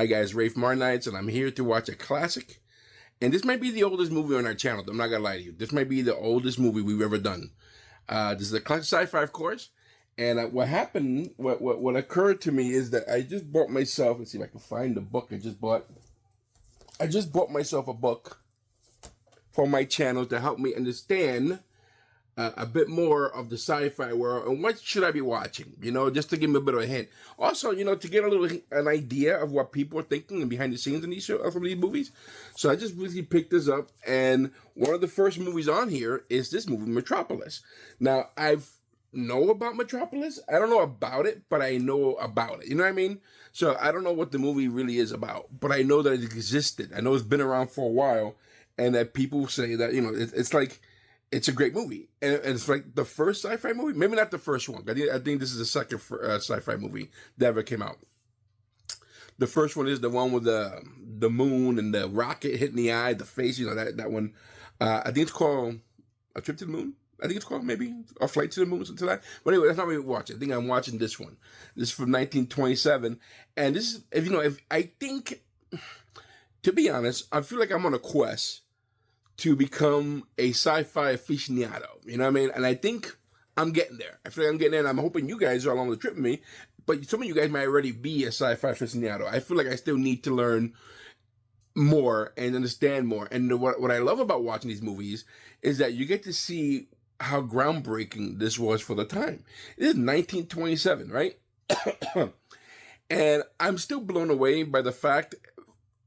Hi guys, Rafe Marnites, and I'm here to watch a classic. And this might be the oldest movie on our channel. I'm not gonna lie to you. This might be the oldest movie we've ever done. This is a classic sci-fi, of course. And what happened, what occurred to me is that I just bought myself. Let's see if I can find the book I just bought. I just bought myself a book for my channel to help me understand a bit more of the sci-fi world and what should I be watching, just to give me a bit of a hint. Also, to get an idea of what people are thinking and behind the scenes in these from these movies. So I just really picked this up, and one of the first movies on here is this movie, Metropolis. Now, I know about Metropolis. I don't know about it, but I know about it. You know what I mean? So I don't know what the movie really is about, but I know that it existed. I know it's been around for a while, and that people say that, it's like, it's a great movie. And it's like the first sci-fi movie. Maybe not the first one. I think this is the second sci-fi movie that ever came out. The first one is the one with the moon and the rocket hitting the eye, the face, that one. I think it's called A Trip to the Moon. I think it's called, maybe, or Flight to the Moon, something like that. But anyway, that's not what we're watching. I think I'm watching this one. This is from 1927. And this is, to be honest, I feel like I'm on a quest to become a sci-fi aficionado. You know what I mean? And I think I'm getting there. I feel like I'm getting there, and I'm hoping you guys are along the trip with me. But some of you guys might already be a sci-fi aficionado. I feel like I still need to learn more and understand more. And what I love about watching these movies is that you get to see how groundbreaking this was for the time. It is 1927, right? And I'm still blown away by the fact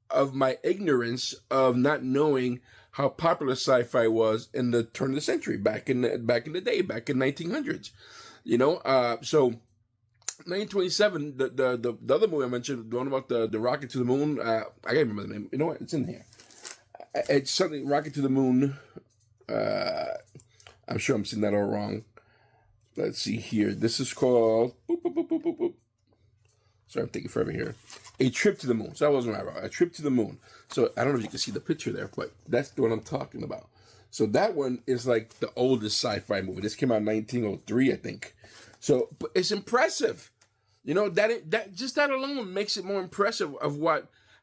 of my ignorance of not knowing how popular sci-fi was in the turn of the century, back in the day, back in 1900s. So 1927, the other movie I mentioned, the one about the rocket to the moon. I can't remember the name. You know what? It's in here. It's something rocket to the moon. I'm sure I'm saying that all wrong. Let's see here. This is called. Boop, boop, boop, boop, boop, boop. Sorry, I'm taking forever here. A Trip to the Moon. So that wasn't right. A Trip to the Moon. So I don't know if you can see the picture there, but that's the one I'm talking about. So that one is like the oldest sci-fi movie. This came out in 1903, I think. So but it's impressive. That alone makes it more impressive of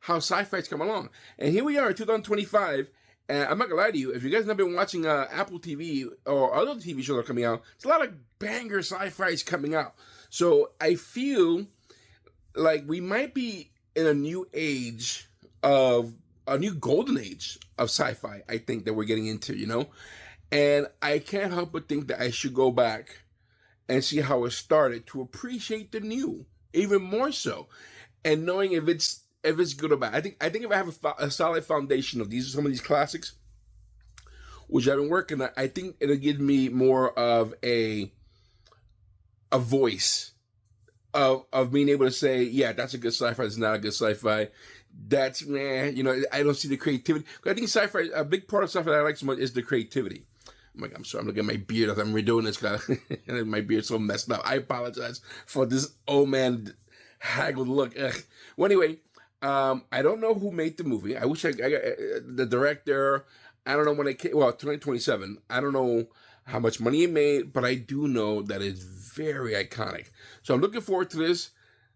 how sci-fi's come along. And here we are in 2025. And I'm not gonna lie to you, if you guys have been watching Apple TV or other TV shows that are coming out, there's a lot of banger sci-fi's coming out. So I feel like we might be in a new age of a new golden age of sci-fi, I think, that we're getting into, and I can't help but think that I should go back and see how it started to appreciate the new even more so, and knowing if it's good or bad. I think if I have a solid foundation of some of these classics, which I've been working on, I think it'll give me more of a voice of being able to say, yeah, that's a good sci-fi, it's not a good sci-fi. That's, I don't see the creativity. I think sci-fi, a big part of sci-fi that I like so much is the creativity. I'm sorry, I'm looking at my beard as I'm redoing this, because my beard's so messed up. I apologize for this old man haggled look. Ugh. Well, anyway, I don't know who made the movie. I wish I got the director. I don't know when it came. Well, 2027. I don't know how much money it made, but I do know that it's very iconic. So I'm looking forward to this.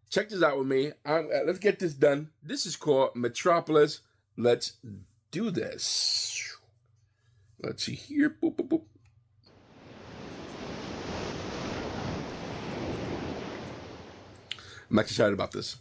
Check this out with me. Let's get this done. This is called Metropolis. Let's do this. Let's see here. Boop, boop, boop. I'm excited about this.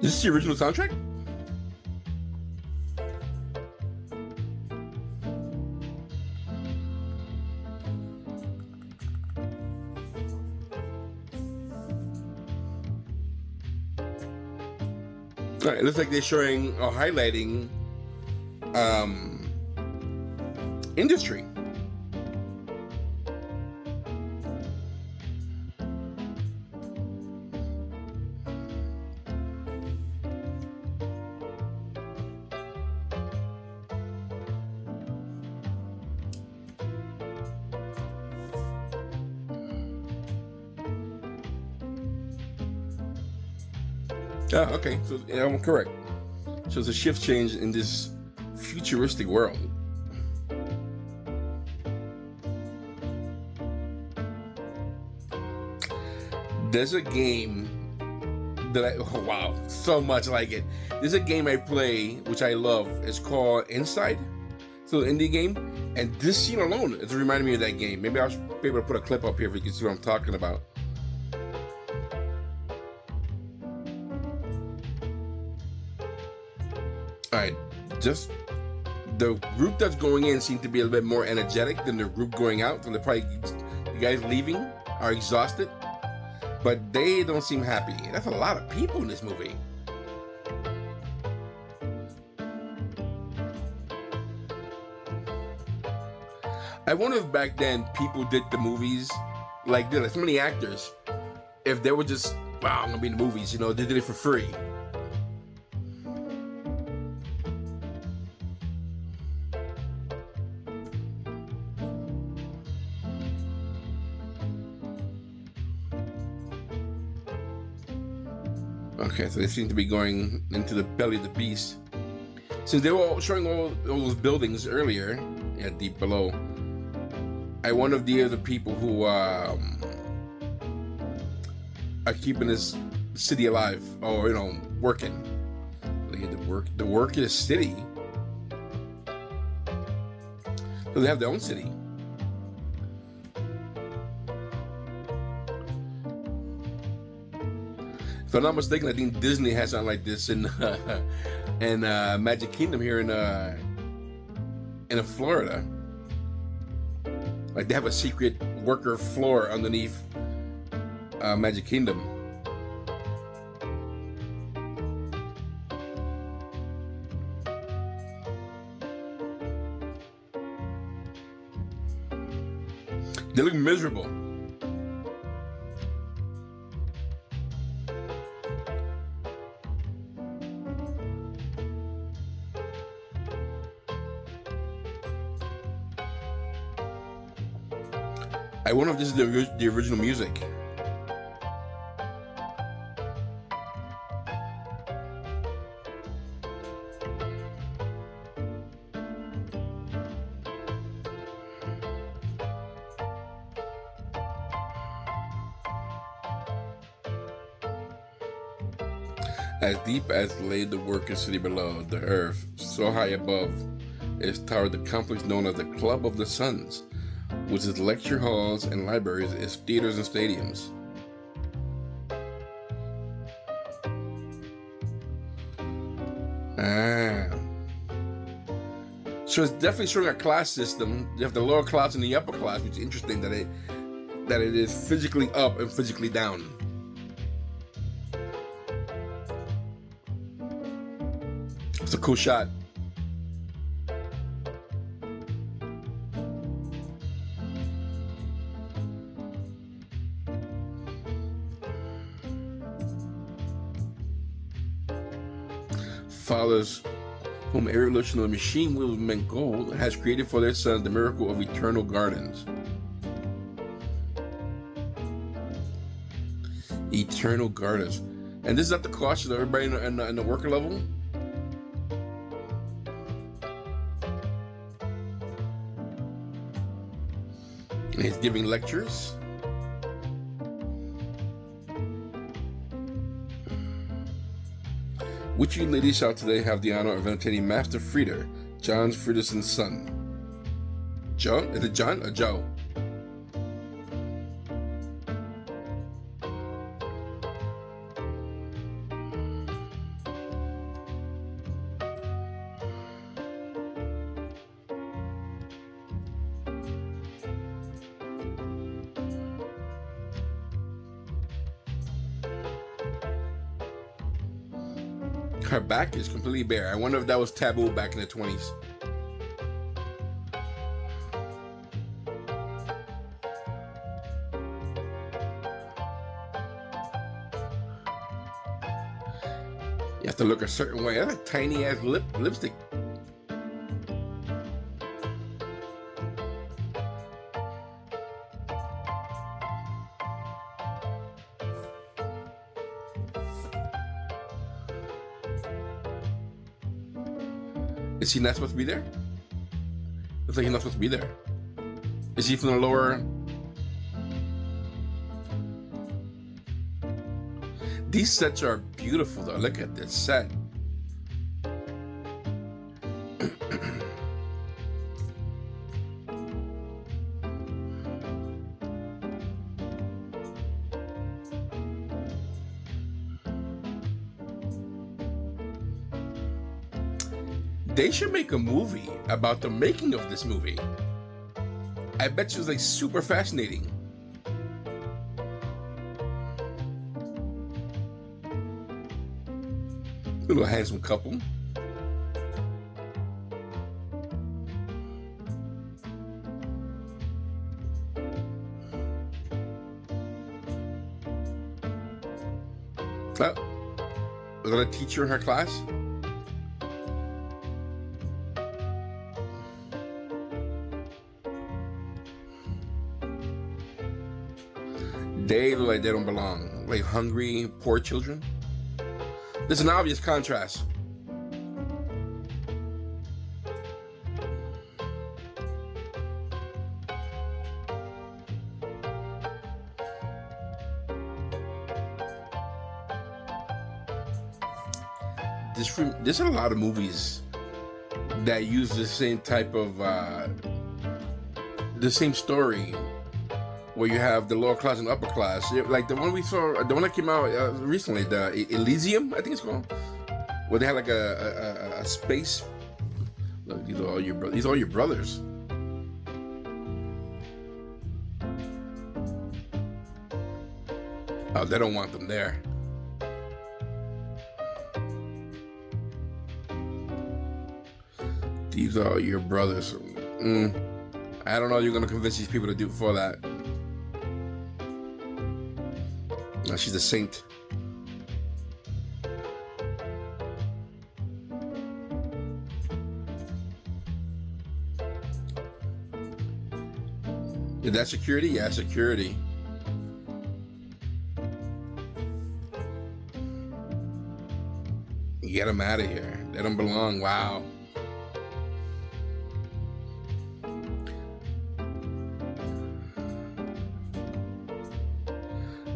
Is this the original soundtrack? All right, it looks like they're showing or highlighting industry. Yeah, okay. So yeah, I'm correct. So it's a shift change in this futuristic world. There's a game that oh wow, so much like it. There's a game I play which I love. It's called Inside. It's an indie game, and this scene alone is reminding me of that game. Maybe I'll be able to put a clip up here if you can see what I'm talking about. All right, just the group that's going in seems to be a little bit more energetic than the group going out. So they're probably the guys leaving are exhausted, but they don't seem happy. That's a lot of people in this movie. I wonder if back then people did the movies like this, like so many actors, if they were just, wow, I'm gonna be in the movies, you know, they did it for free. Okay, so they seem to be going into the belly of the beast. Since they were all showing all those buildings earlier, yeah, deep below, I wonder if the other people who are keeping this city alive, or you know, working. Look at the work in the city. So they have their own city. If I'm not mistaken, I think Disney has something like this in Magic Kingdom here in Florida. Like they have a secret worker floor underneath Magic Kingdom. They look miserable. I wonder if this is the original music. As deep as lay the working city below, the earth, so high above, is towered the complex known as the Club of the Suns, with its lecture halls and libraries, its theaters and stadiums. So it's definitely showing a class system. You have the lower class and the upper class, which is interesting that it is physically up and physically down. It's a cool shot. Fathers whom evolution of the machine will meant gold has created for their sons the miracle of eternal gardens. Eternal gardens. And this is at the cost of everybody in the worker level? And he's giving lectures. Which you ladies shall today have the honor of entertaining Master Frieder, John Friederson's son. John? Is it John or Joe? Her back is completely bare. I wonder if that was taboo back in the 20s. You have to look a certain way. That's a tiny ass lipstick. Is he not supposed to be there? Looks like he's not supposed to be there. Is he from the lower? These sets are beautiful though. Look at this set. They should make a movie about the making of this movie. I bet you it's like super fascinating. Little handsome couple. Oh, was that a teacher in her class? They look like they don't belong. Like hungry, poor children. There's an obvious contrast. There's a lot of movies that use the same type of, the same story, where you have the lower class and upper class. Like the one we saw, the one that came out recently, the Elysium, I think it's called, where they had like a space. Look, these are all your brothers. These are all your brothers. Oh, they don't want them there. These are your brothers. I don't know. You're gonna convince these people to do for that. No, she's a saint. Is that security? Yeah, security. Get them out of here. They don't belong. Wow.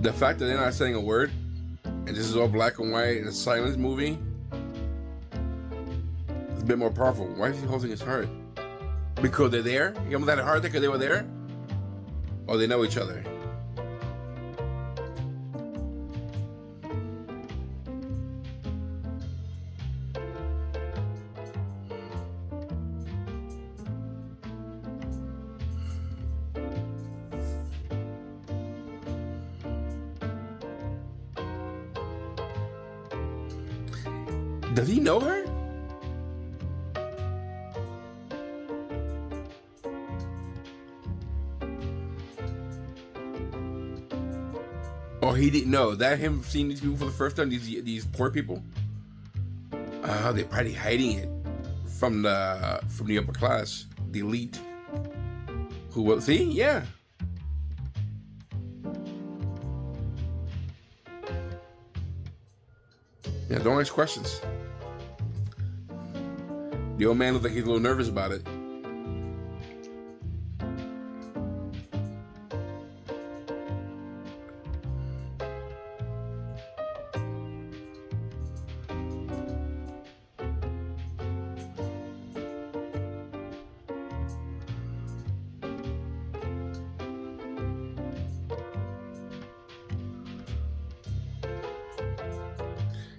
The fact that they're not saying a word, and this is all black and white in a silence movie, it's a bit more powerful. Why is he holding his heart? Because they're there? You almost had a heart attack because they were there? Or they know each other? Does he know her? Or he didn't know? That him seeing these people for the first time, these poor people? They're probably hiding it from the upper class, the elite. Who will see? Yeah. Yeah, don't ask questions. The old man looks like he's a little nervous about it.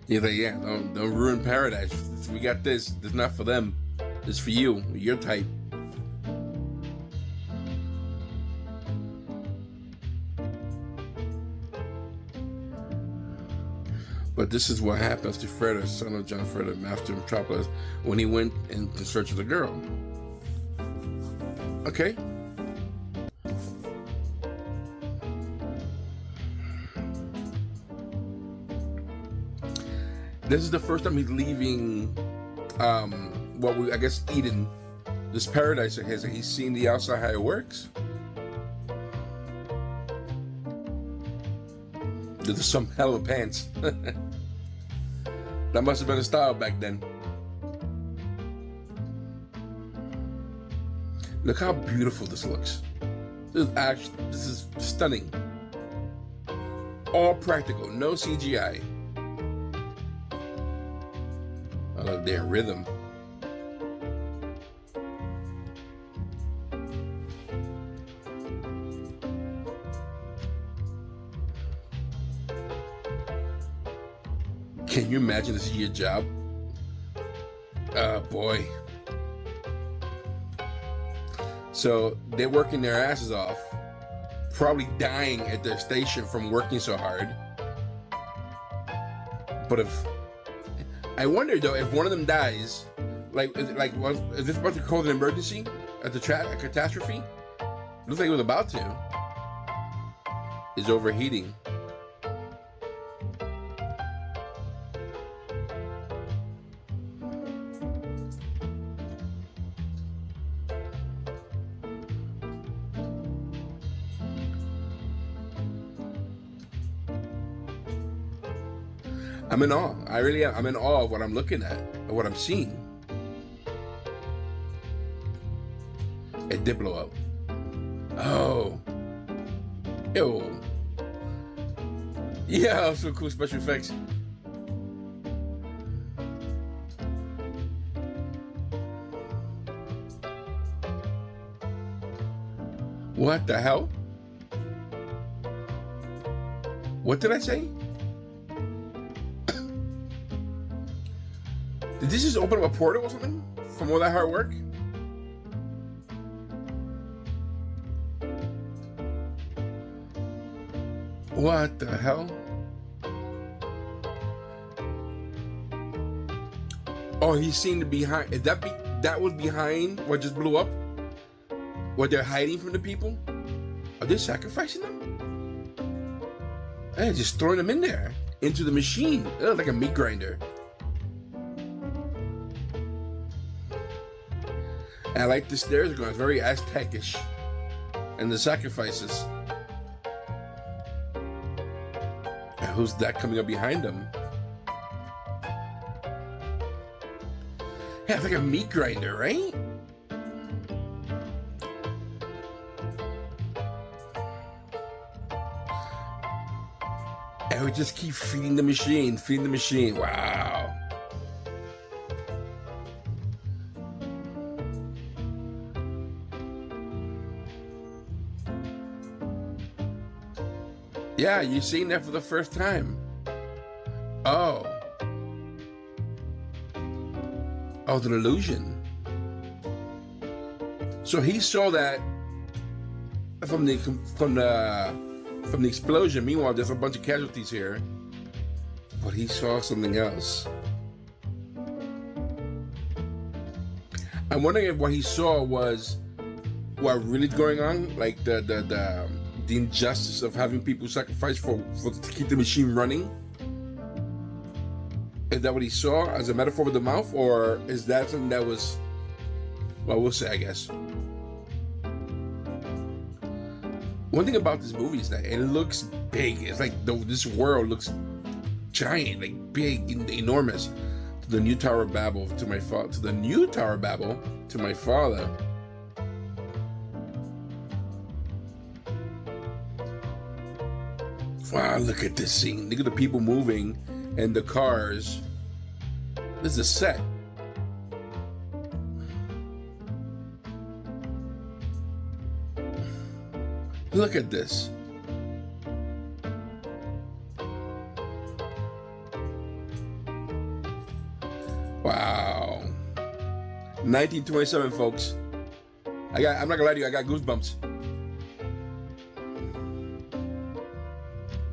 He's like, yeah, don't ruin paradise. We got this. It's not for them. It's for you. Your type. But this is what happens to Fred, son of John Fred, master of Metropolis, when he went in search of the girl. Okay. This is the first time he's leaving, I guess Eden, this paradise of his, and he's seen the outside how it works. There's some hell of pants. That must have been a style back then. Look how beautiful this looks. This is stunning. All practical, no CGI. I love their rhythm. Can you imagine this is your job? Oh boy. So they're working their asses off, probably dying at their station from working so hard. But I wonder though, if one of them dies, is this about to cause an emergency at a catastrophe? Looks like it was about to. It's overheating. I'm in awe. I really am. I'm in awe of what I'm looking at, of what I'm seeing. It did blow up. Oh. Ew. Yeah, so cool special effects. What the hell? What did I say? Did this just open up a portal or something from all that hard work? What the hell? Oh, he's seen the behind. That was behind what just blew up? What they're hiding from the people? Are they sacrificing them? Hey, just throwing them in there into the machine. Ugh, like a meat grinder. And I like the stairs going. It's very Aztecish. And the sacrifices. And who's that coming up behind them? Yeah, it's like a meat grinder, right? And we just keep feeding the machine, Wow. Yeah, you're seeing that for the first time. Oh. Oh, the illusion. So he saw that from the explosion. Meanwhile, there's a bunch of casualties here. But he saw something else. I'm wondering if what he saw was what really is going on, like the injustice of having people sacrifice for to keep the machine running. Is that what he saw as a metaphor with the mouth, or is that something that was? Well, we'll see, I guess. One thing about this movie is that it looks big. It's like this world looks giant, like big, enormous. To the new Tower of Babel, to my father. To the new Tower of Babel, to my father. Wow, look at this scene. Look at the people moving and the cars. This is a set. Look at this. Wow. 1927, folks. I'm not gonna lie to you, I got goosebumps.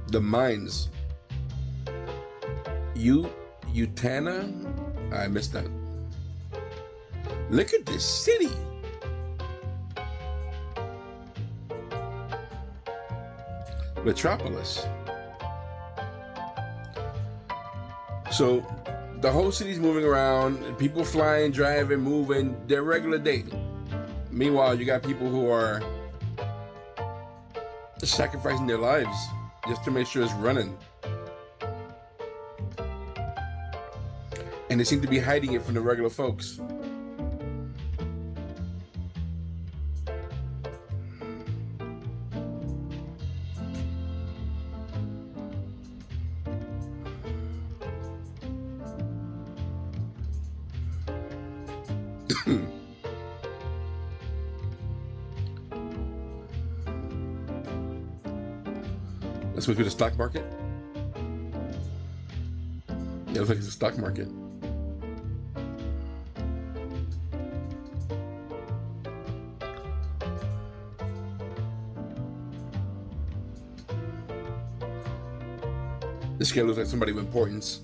The mines. Utana? I missed that. Look at this city. Metropolis. So the whole city's moving around, people flying, driving, moving, their regular day. Meanwhile, you got people who are sacrificing their lives just to make sure it's running. And they seem to be hiding it from the regular folks. Let's move to the stock market. Yeah, looks like it's the stock market. This guy looks like somebody of importance.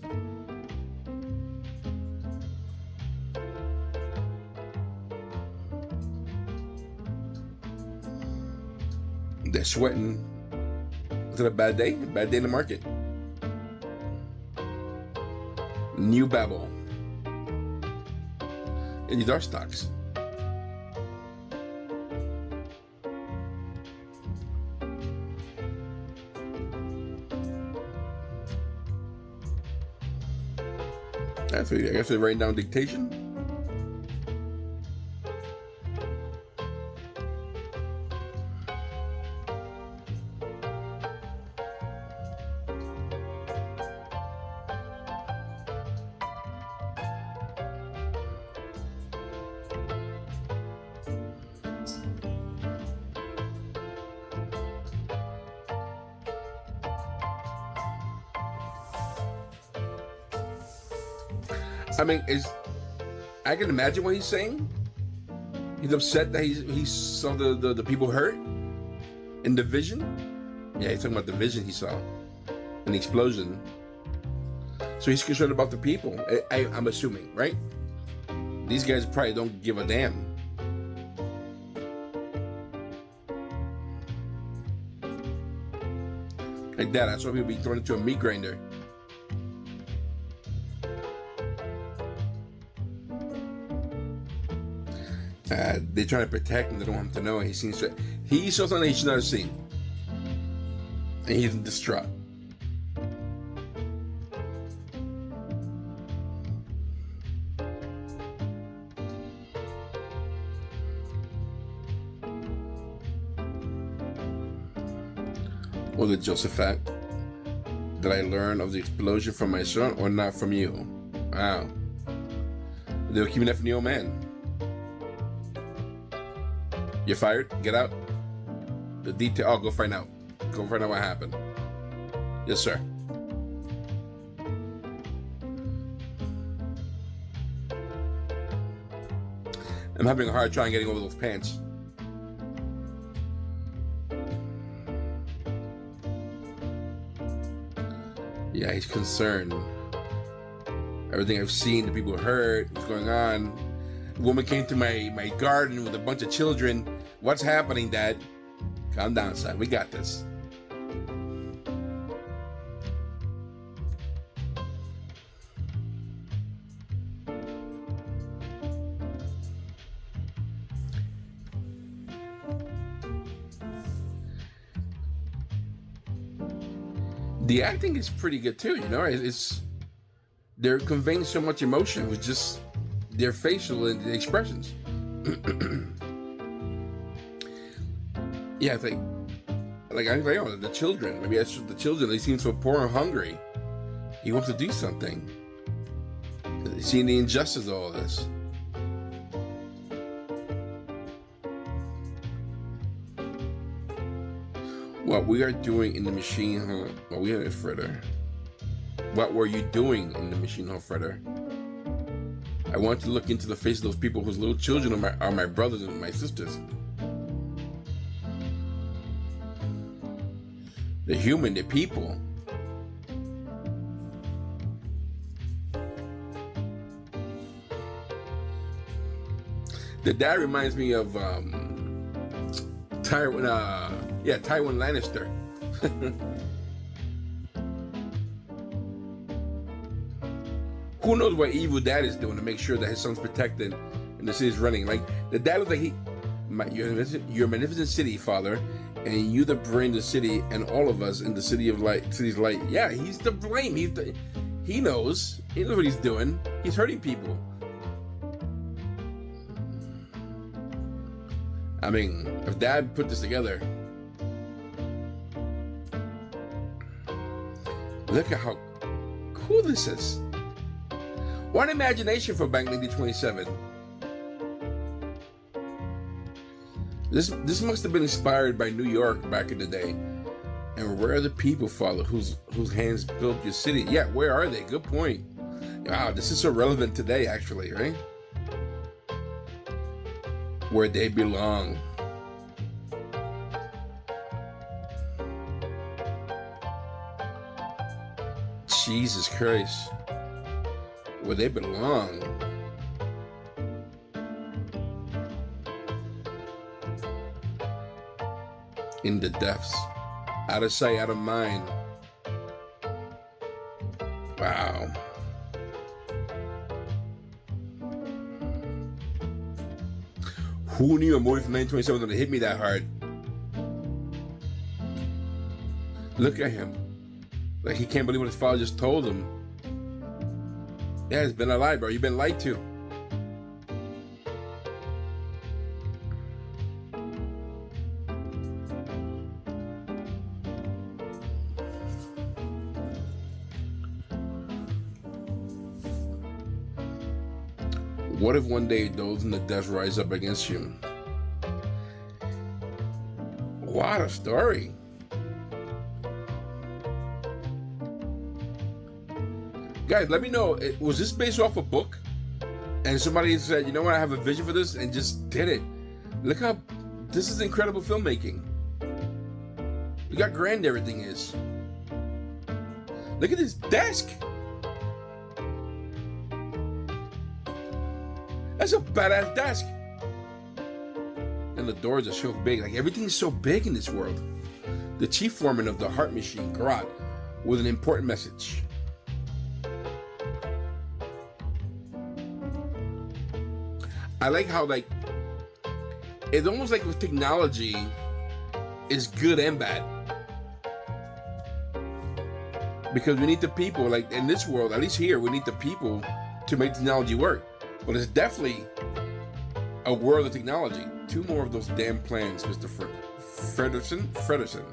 They're sweating. Is it a bad day? A bad day in the market. New Babel. And these are stocks. That's what I guess they're writing down dictation. I mean, I can imagine what he's saying. He's upset that he saw the people hurt in the vision. Yeah, he's talking about the vision he saw, an explosion. So he's concerned about the people. I'm assuming, right? These guys probably don't give a damn. Like that, that's why people be thrown into a meat grinder. They're trying to protect him. They don't want him to know. He saw something he should not have seen, and he's distraught. Was it Josephat? Did I learn of the explosion from my son or not from you? Wow. They were keeping that from the old man. You're fired. Get out. The detail. Oh, go find out. Go find out what happened. Yes, sir. I'm having a hard time getting over those pants. Yeah, he's concerned. Everything I've seen, the people hurt, what's going on. A woman came to my garden with a bunch of children. What's happening, Dad? Calm down, son. We got this. The acting is pretty good too, you know. They're conveying so much emotion with just their facial and the expressions. Yeah, I think, the children. Maybe that's the children. They seem so poor and hungry. He wants to do something. He's seeing the injustice of all this. What we are doing in the machine hall. Well, we are in Fritter. What were you doing in the machine hall, Fritter? I want to look into the face of those people whose little children are my brothers and my sisters. They're human, they're people. The dad reminds me of Tywin Lannister. Who knows what evil dad is doing to make sure that his son's protected and the city's running? Like, the dad looks like you're a magnificent city, father, and you the brain of the city, and all of us in the city's light. Yeah, he's to blame. He knows what he's doing. He's hurting people. I mean, if Dad put this together, look at how cool this is. What imagination for Bank 1927. This must have been inspired by New York back in the day. And where are the people, Father, whose hands built your city? Yeah, where are they? Good point. Wow, this is so relevant today, actually, right? Where they belong. Jesus Christ. Where they belong. In the depths. Out of sight, out of mind. Wow. Who knew a movie from 1927 would hit me that hard? Look at him. Like he can't believe what his father just told him. Yeah, it's been a lie, bro. You've been lied to. What if one day those in the depths rise up against you? What a story. Guys, let me know, was this based off a book? And somebody said, you know what, I have a vision for this, and just did it. Look how, this is incredible filmmaking. Look how grand everything is. Look at this desk. That's a badass desk. And the doors are so big. Like everything is so big in this world. The chief foreman of the heart machine, Karat, with an important message. I like how, like, it's almost like with technology is good and bad. Because we need the people, like in this world, at least here, we need the people to make technology work. But it's definitely a world of technology. 2 more of those damn plans, Mr. Fredersen.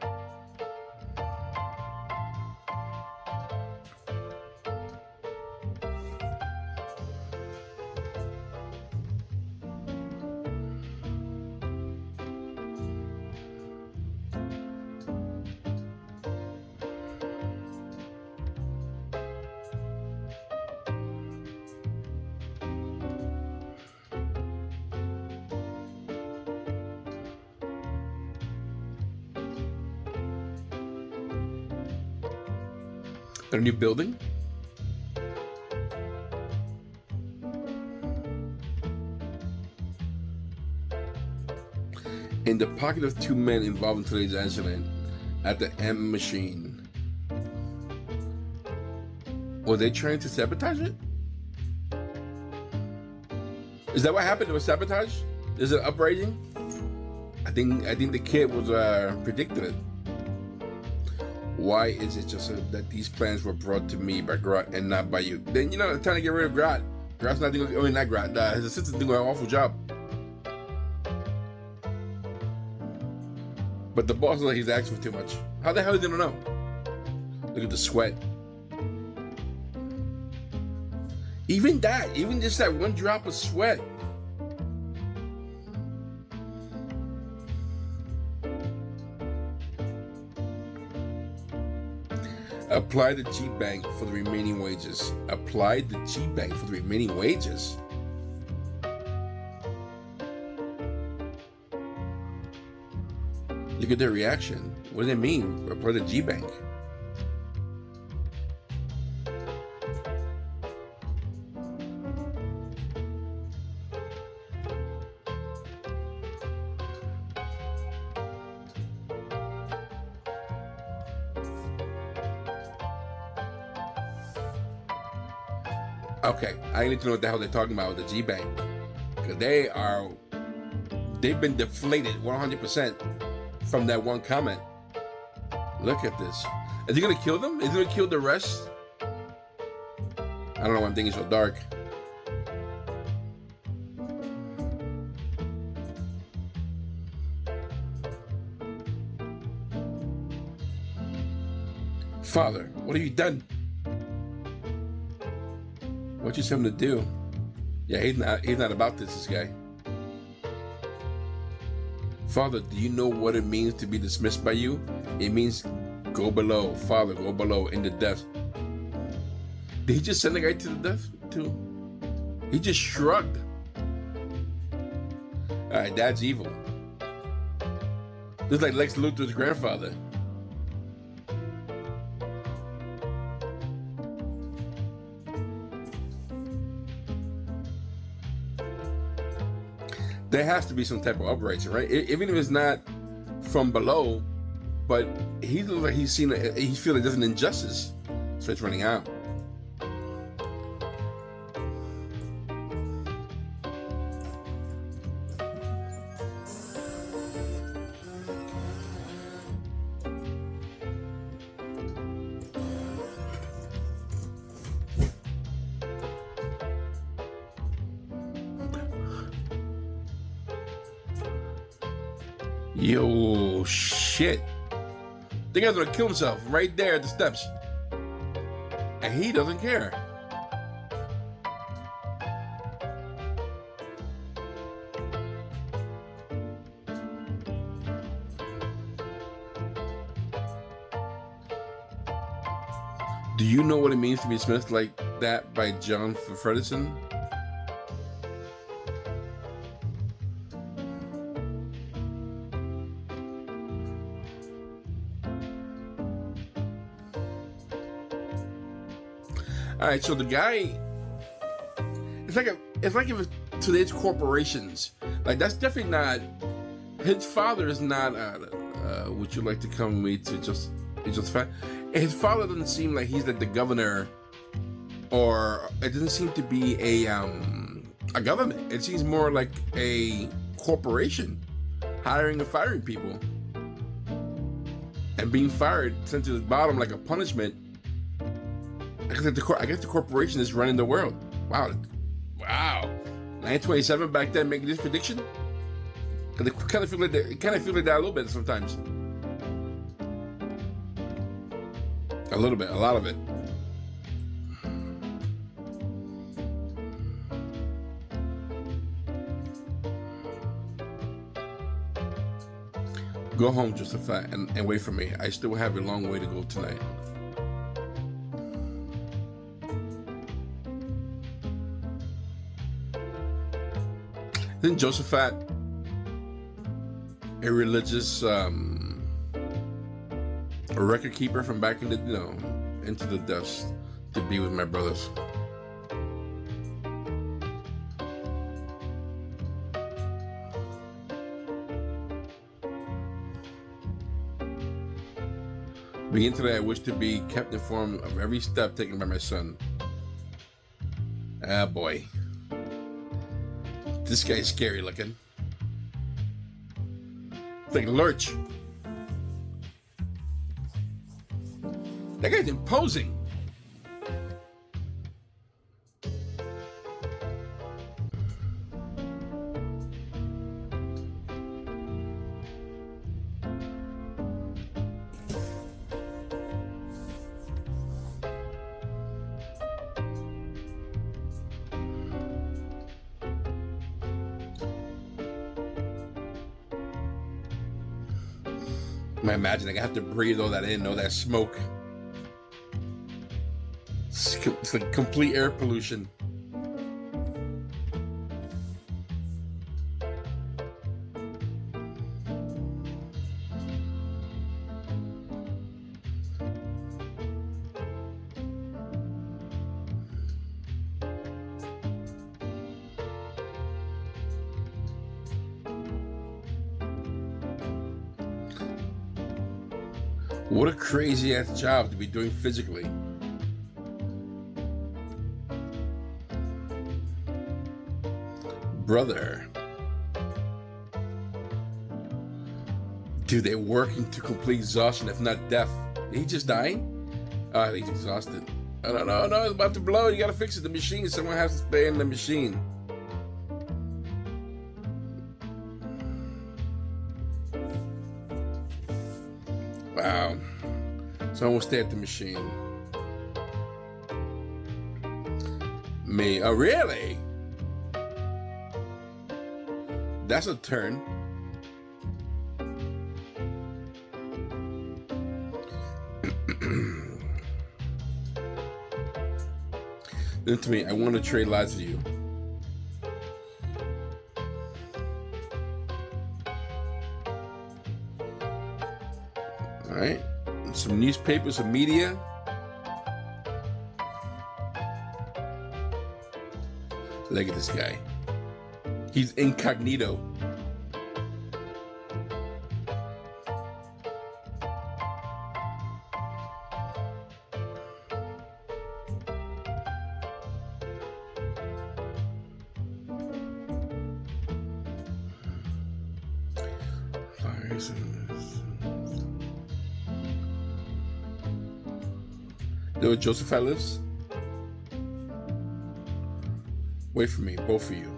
A new building? In the pocket of 2 men involved in today's incident at the M machine. Were they trying to sabotage it? Is that what happened? It was sabotage? Is it uprising? I think the kid was predicted it. Why is it just that these plans were brought to me by Grat and not by you? Then, you know, they're trying to get rid of Grat. Grat's not doing, I mean, not Grat. His assistant's doing an awful job. But the boss is like he's asking for too much. How the hell is he gonna know? Look at the sweat. Even that, even just that one drop of sweat. Apply the G-Bank for the remaining wages. Apply the G-Bank for the remaining wages. Look at their reaction. What does it mean? Apply the G-Bank. Okay, I need to know what the hell they're talking about with the G-Bank. Because they've been deflated 100% from that one comment. Look at this. Is he gonna kill them? Is he gonna kill the rest? I don't know why I'm thinking so dark. Father, what have you done? What you tell him to do? Yeah, he's not about this guy. Father, do you know what it means to be dismissed by you? It means go below. Father, go below in the depths. Did he just send the guy to the death too? He just shrugged. All right, Dad's evil. This is like Lex Luthor's grandfather. There has to be some type of uprising, right? Even if it's not from below, but he looks like he's feeling like there's an injustice, so it's running out. Yo, shit. The guy's gonna kill himself right there at the steps. And he doesn't care. Do you know what it means to be dismissed like that by John Fredrickson? All right, so the guy, it's like if today's corporations, like that's definitely not. His father is not. Would you like to come with me to just fact? His father doesn't seem like he's like the governor, or it doesn't seem to be a government. It seems more like a corporation, hiring and firing people, and being fired sent to the bottom like a punishment. I guess the corporation is running the world. Wow. 927 back then making this prediction? Because it kind of feel like that a little bit sometimes. A little bit, a lot of it. Go home, Josephat, and wait for me. I still have a long way to go tonight. Isn't Josephat a religious a record keeper from back in the into the dust to be with my brothers? Begin today, I wish to be kept informed of every step taken by my son. Ah, boy. This guy's scary looking. It's like Lurch. That guy's imposing. I imagine I have to breathe all that in, all that smoke. It's like complete air pollution. What a crazy ass job to be doing physically. Brother. Dude, they're working to complete exhaustion, if not death. Did he just die? Oh, he's exhausted. Oh, no, it's about to blow. You gotta fix it. The machine, someone has to stay in the machine. Wow. Someone will stay at the machine. Me. Oh, really? That's a turn. Then to me, I want to trade lives with you. All right, some newspapers, some media. Look at this guy. He's incognito. There was Joseph Ellis. Wait for me, both of you.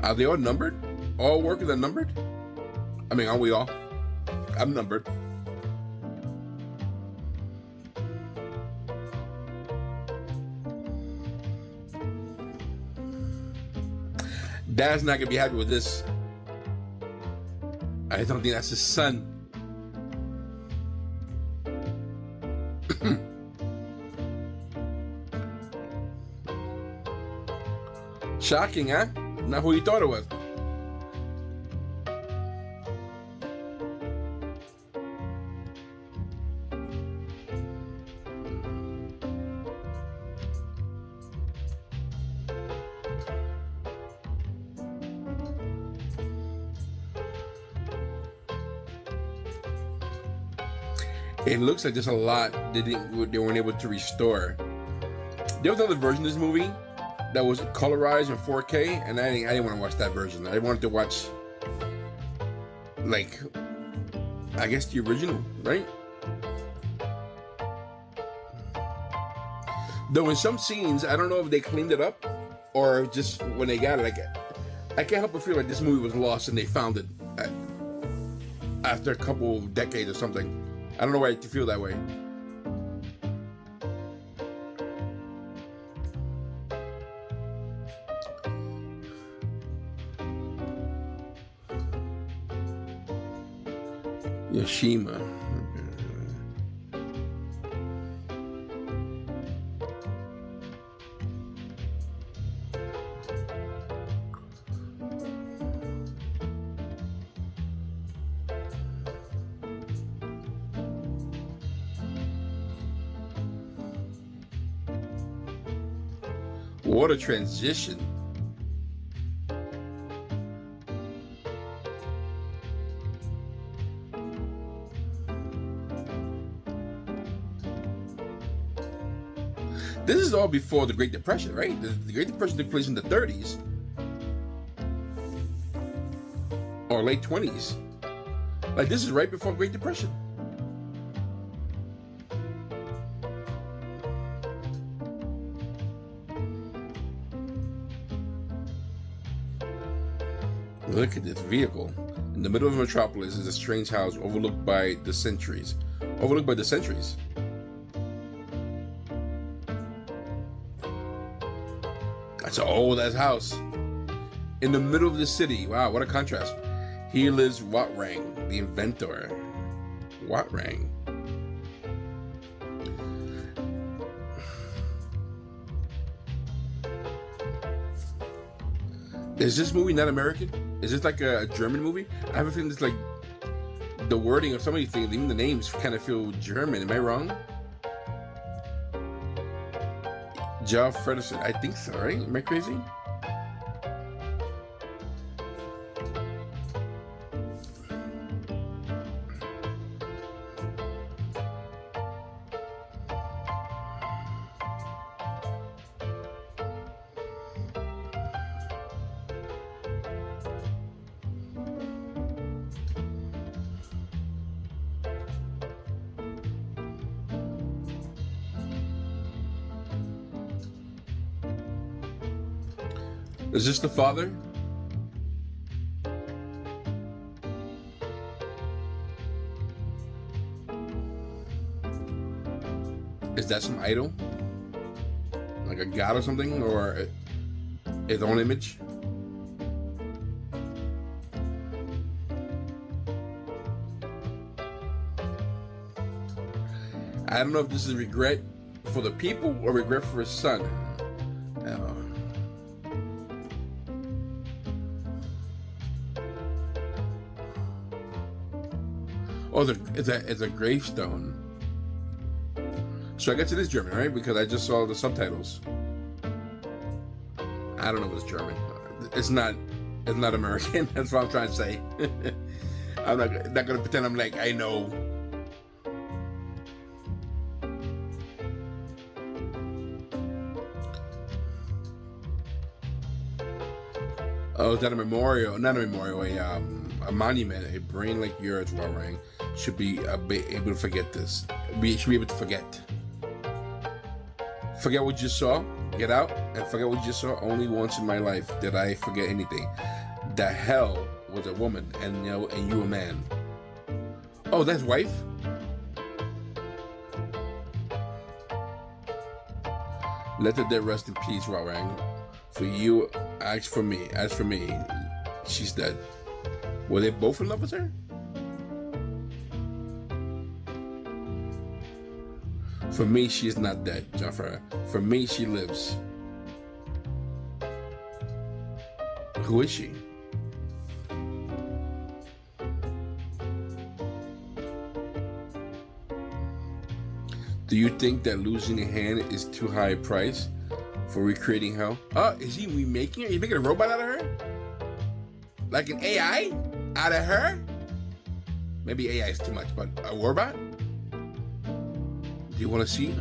Are they all numbered? All workers are numbered? I mean, aren't we all? I'm numbered. Dad's not gonna be happy with this. I don't think that's his son. Shocking, huh? Not who you thought it was. It looks like there's a lot they weren't able to restore. There was another version of this movie that was colorized in 4K, and I didn't want to watch that version. I wanted to watch, like, I guess the original, right? Though in some scenes, I don't know if they cleaned it up or just when they got it. Like, I can't help but feel like this movie was lost and they found it after a couple of decades or something. I don't know why I feel that way. Yoshima. What a transition. This is all before the Great Depression, right? The Great Depression took place in the 30s or late 20s. Like, this is right before Great Depression. Look at this vehicle. In the middle of Metropolis is a strange house overlooked by the centuries. Overlooked by the centuries. That's an old-ass house. In the middle of the city. Wow, what a contrast. Here lives Watrang, the inventor. Watrang. Is this movie not American? Is this like a German movie? I have a feeling it's like the wording of some of these things, even the names kind of feel German. Am I wrong? Joe Fredersen. I think so, right? Am I crazy? Is this the father? Is that some idol? Like a god or something? Or Its own image. I don't know if this is regret for the people or regret for his son. Oh, it's a gravestone. So I guess it is German, right? Because I just saw the subtitles. I don't know if it's German. It's not American. That's what I'm trying to say. I'm not gonna pretend I'm like I know. Oh, is that a memorial? Not a memorial, a monument. A brain like yours, Warang, should be able to forget this. Should be able to forget. Forget what you saw. Get out and forget what you saw. Only once in my life did I forget anything. The hell was a woman, and you a man. Oh, that's wife. Let the dead rest in peace, Warang. For you, as for me, she's dead. Were they both in love with her? For me, she's not dead, Jafar. For me, she lives. Who is she? Do you think that losing a hand is too high a price for recreating hell? Oh, is he remaking her? He's making a robot out of her? Like an AI out of her? Maybe AI is too much, but a robot? Do you want to see?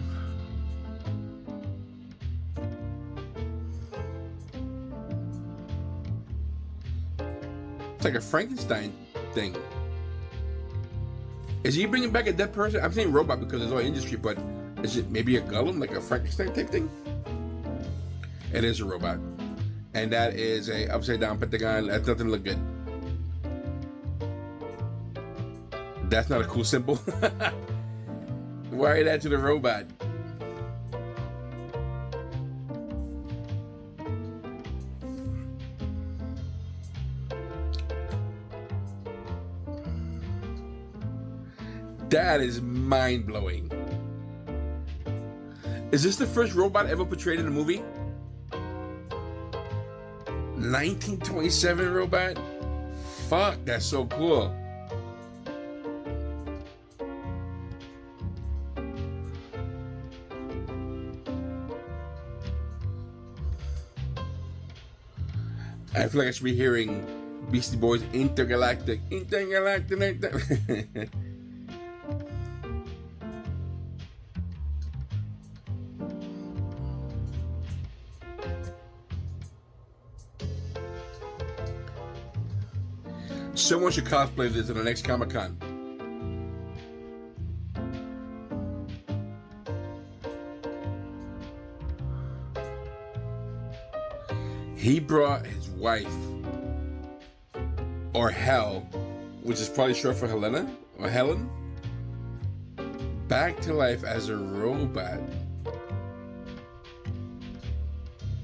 It's like a Frankenstein thing. Is he bringing back a dead person? I'm saying robot because it's all industry, but is it maybe a golem, like a Frankenstein type thing? It is a robot. And that is a upside down pentagon. That doesn't look good. That's not a cool symbol. Wire that to the robot. That is mind-blowing. Is this the first robot ever portrayed in a movie? 1927 robot? Fuck, that's so cool. I feel like I should be hearing Beastie Boys Intergalactic. Someone should cosplay this at the next Comic-Con. He brought his wife, or Hel, which is probably short for Helena, or Helen, back to life as a robot.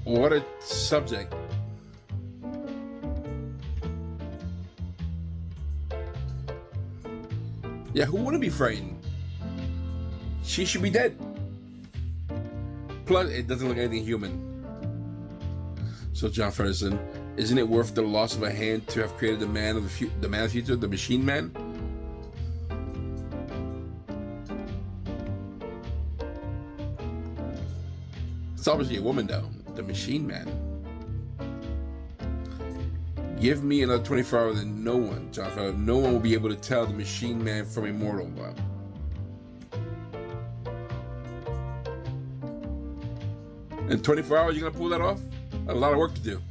What a subject. Yeah, who wouldn't be frightened? She should be dead. Plus, it doesn't look anything human. So, John Ferguson, isn't it worth the loss of a hand to have created the man of the future, the machine man? It's obviously a woman, though. The machine man. Give me another 24 hours and no one, John Ferguson, no one will be able to tell the machine man from immortal. Wow. In 24 hours, you're going to pull that off? A lot of work to do.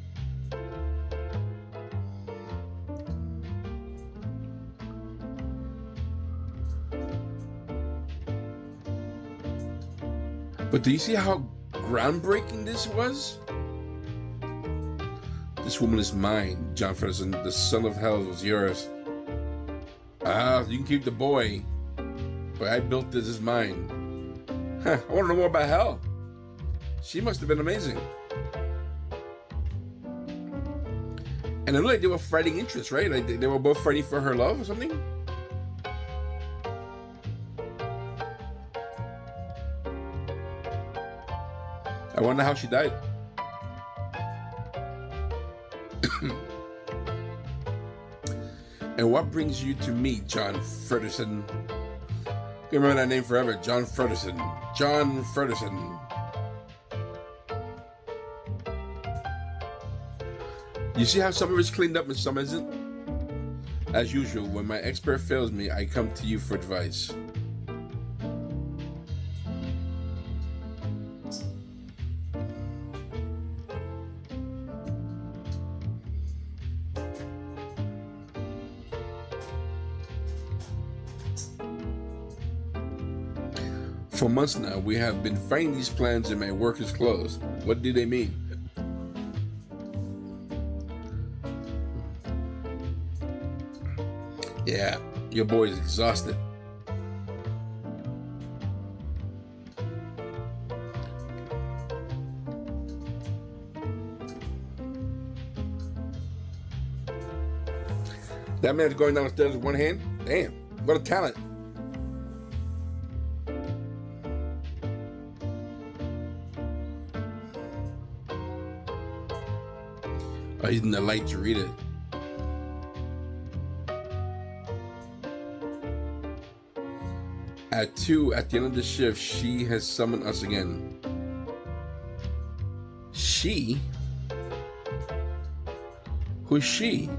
But do you see how groundbreaking this was? This woman is mine, John Ferguson. The son of hell was yours. You can keep the boy, but I built this as mine. Huh, I want to know more about Hel. She must have been amazing. And it looked like they were fighting interests, right? Like they were both fighting for her love or something. I wonder how she died. And what brings you to me, John Fredderson? You remember that name forever, John Fredderson. John Fredderson. You see how some of it's cleaned up and some isn't? As usual, when my expert fails me, I come to you for advice. For months now, we have been fighting these plans and my work is closed. What do they mean? Yeah, your boy is exhausted. That man's going down the stairs with one hand? Damn, what a talent. Oh, he's in the light to read it. At 2, at the end of the shift, she has summoned us again. She? Who's she?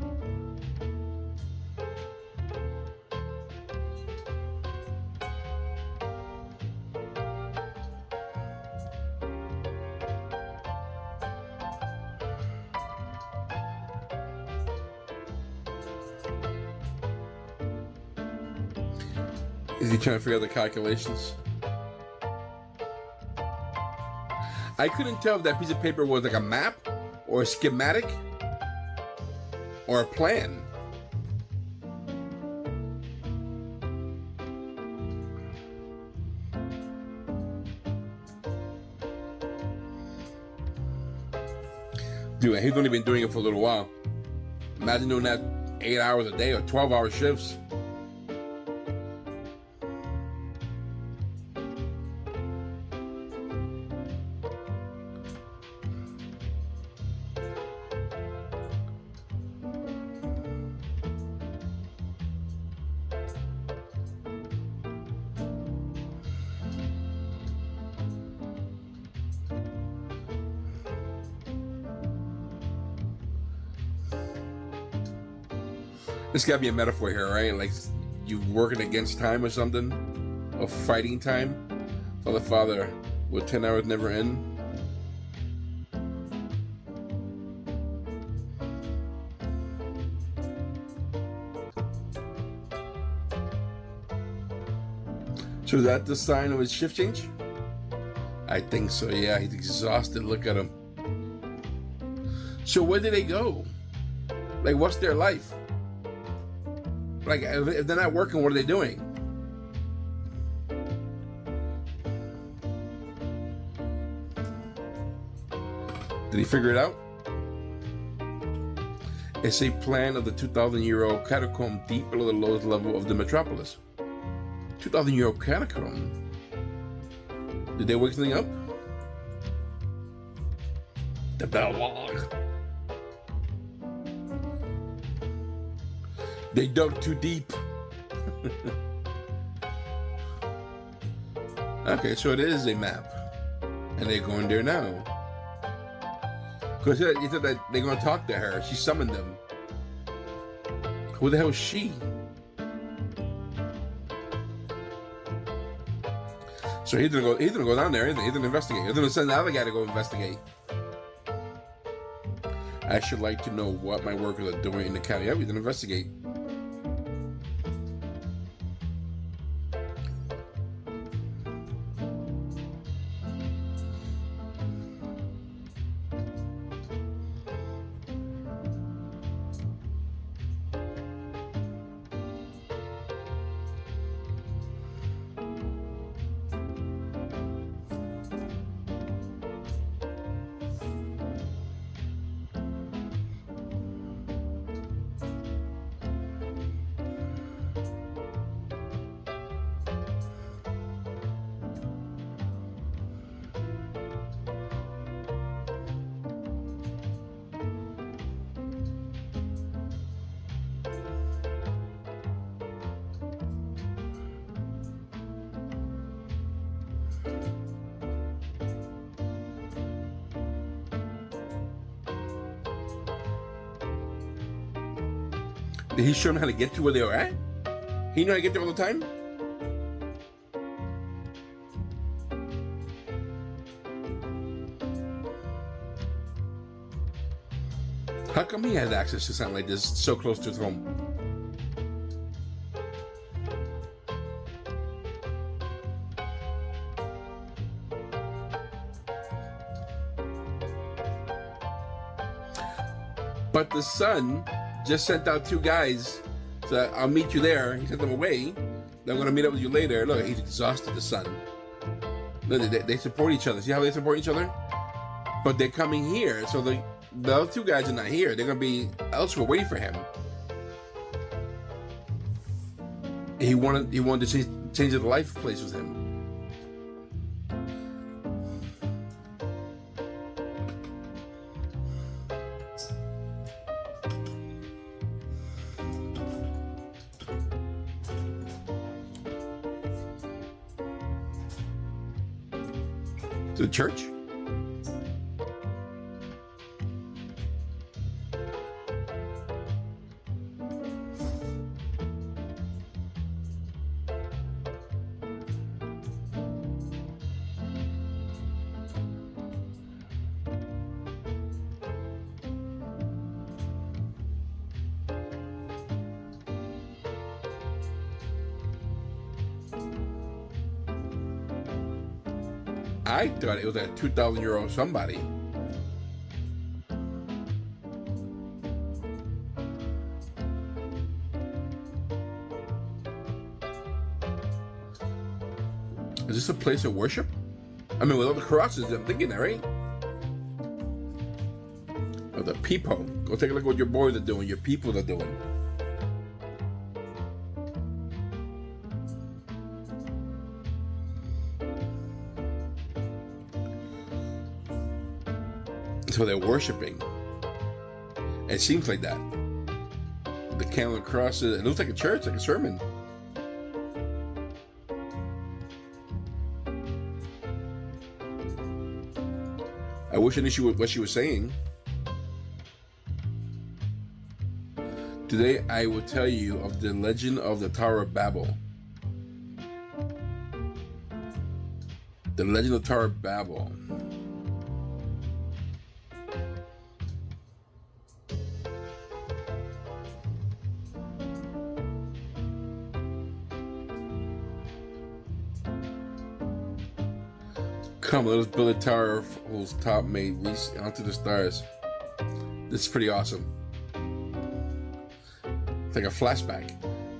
Is he trying to figure out the calculations? I couldn't tell if that piece of paper was like a map or a schematic or a plan. Dude, he's only been doing it for a little while. Imagine doing that 8 hours a day or 12-hour shifts. This gotta be a metaphor here, right? Like you working against time or something, or fighting time. Tell the Father, will 10 hours never end? So is that the sign of his shift change? I think so, yeah. He's exhausted. Look at him. So where do they go? Like, what's their life? Like, if they're not working, what are they doing? Did he figure it out? It's a plan of the 2,000-year-old catacomb deep below the lowest level of the Metropolis. 2,000-year-old catacomb? Did they wake something up? The bell log. They dug too deep. Okay, so it is a map. And they're going there now. Because you said that they're going to talk to her. She summoned them. Who the hell is she? So he's gonna go down there, isn't he? He's gonna investigate. He's gonna send the other guy to go investigate. I should like to know what my workers are doing in the county. Yeah, he's gonna investigate. Did he show them how to get to where they were at? He knew how to get there all the time? How come he had access to something like this so close to his home? But the son just sent out 2 guys. So I'll meet you there. He sent them away. I'm going to meet up with you later. Look, he's exhausted, the son. Look, they support each other. See how they support each other? But they're coming here. So the other 2 guys are not here. They're going to be elsewhere waiting for him. He wanted to change the life place with him. To the church? I thought it was a 2,000-year-old somebody. Is this a place of worship? I mean, with all the crosses, I'm thinking that, right? Oh, the people. Go take a look at what your boys are doing, your people are doing. So they're worshiping. It seems like that. The camel and crosses. It looks like a church, like a sermon. I wish I knew what she was saying. Today I will tell you of the legend of the Tower of Babel. The legend of the Tower of Babel. Come, let us build a tower whose top may reach onto the stars. This is pretty awesome. It's like a flashback.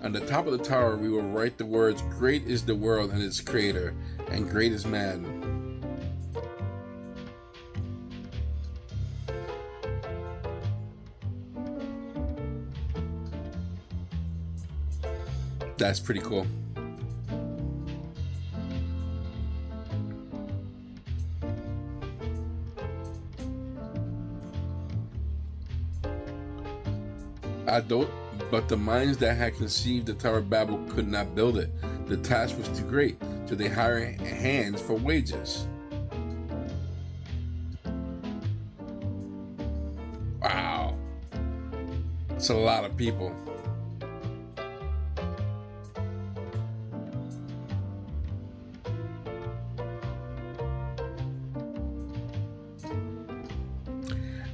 On the top of the tower, we will write the words, "Great is the world and its creator, and great is man." That's pretty cool. But the minds that had conceived the Tower of Babel could not build it. The task was too great, so they hired hands for wages. Wow. It's a lot of people.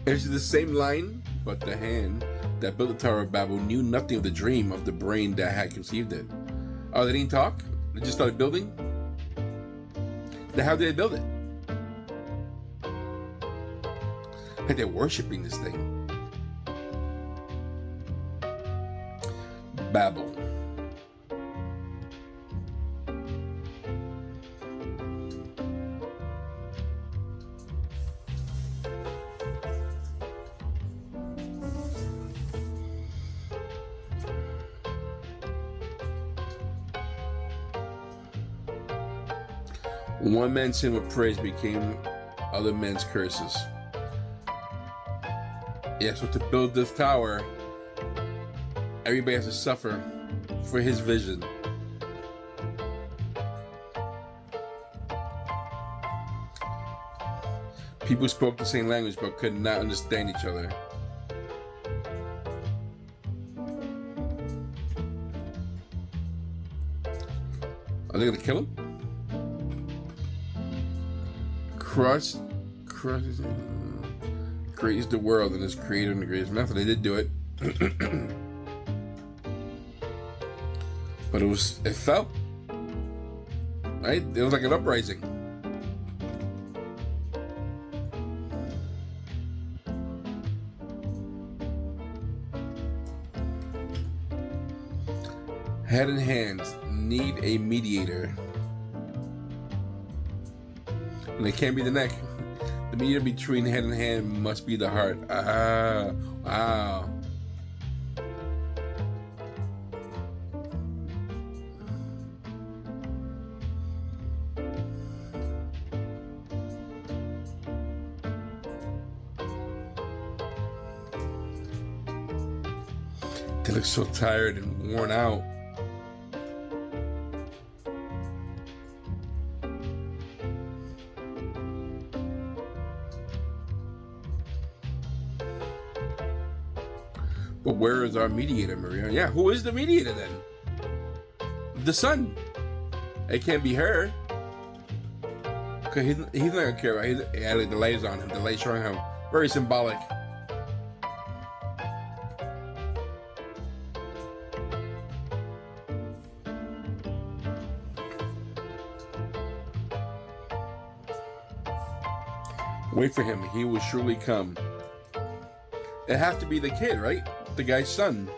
It's the same line, but the hand that built the Tower of Babel knew nothing of the dream of the brain that had conceived it. Oh, they didn't talk? They just started building? Then how did they build it? Like they're worshiping this thing. Babel. One man's sin of praise became other men's curses. Yeah, so to build this tower, everybody has to suffer for his vision. People spoke the same language but could not understand each other. Are they gonna kill him? Creates the world and is created in the greatest method. They did do it. But it fell. Right? It was like an uprising. Head and hands need a mediator. And it can't be the neck. The mediator between head and hand must be the heart. Ah, wow. They look so tired and worn out. But where is our mediator, Maria? Yeah, who is the mediator then? The sun. It can't be her. Okay, he's not gonna care, right? Like the light's on him. The light's showing him. Very symbolic. Wait for him. He will surely come. It has to be the kid, right? The guy's son.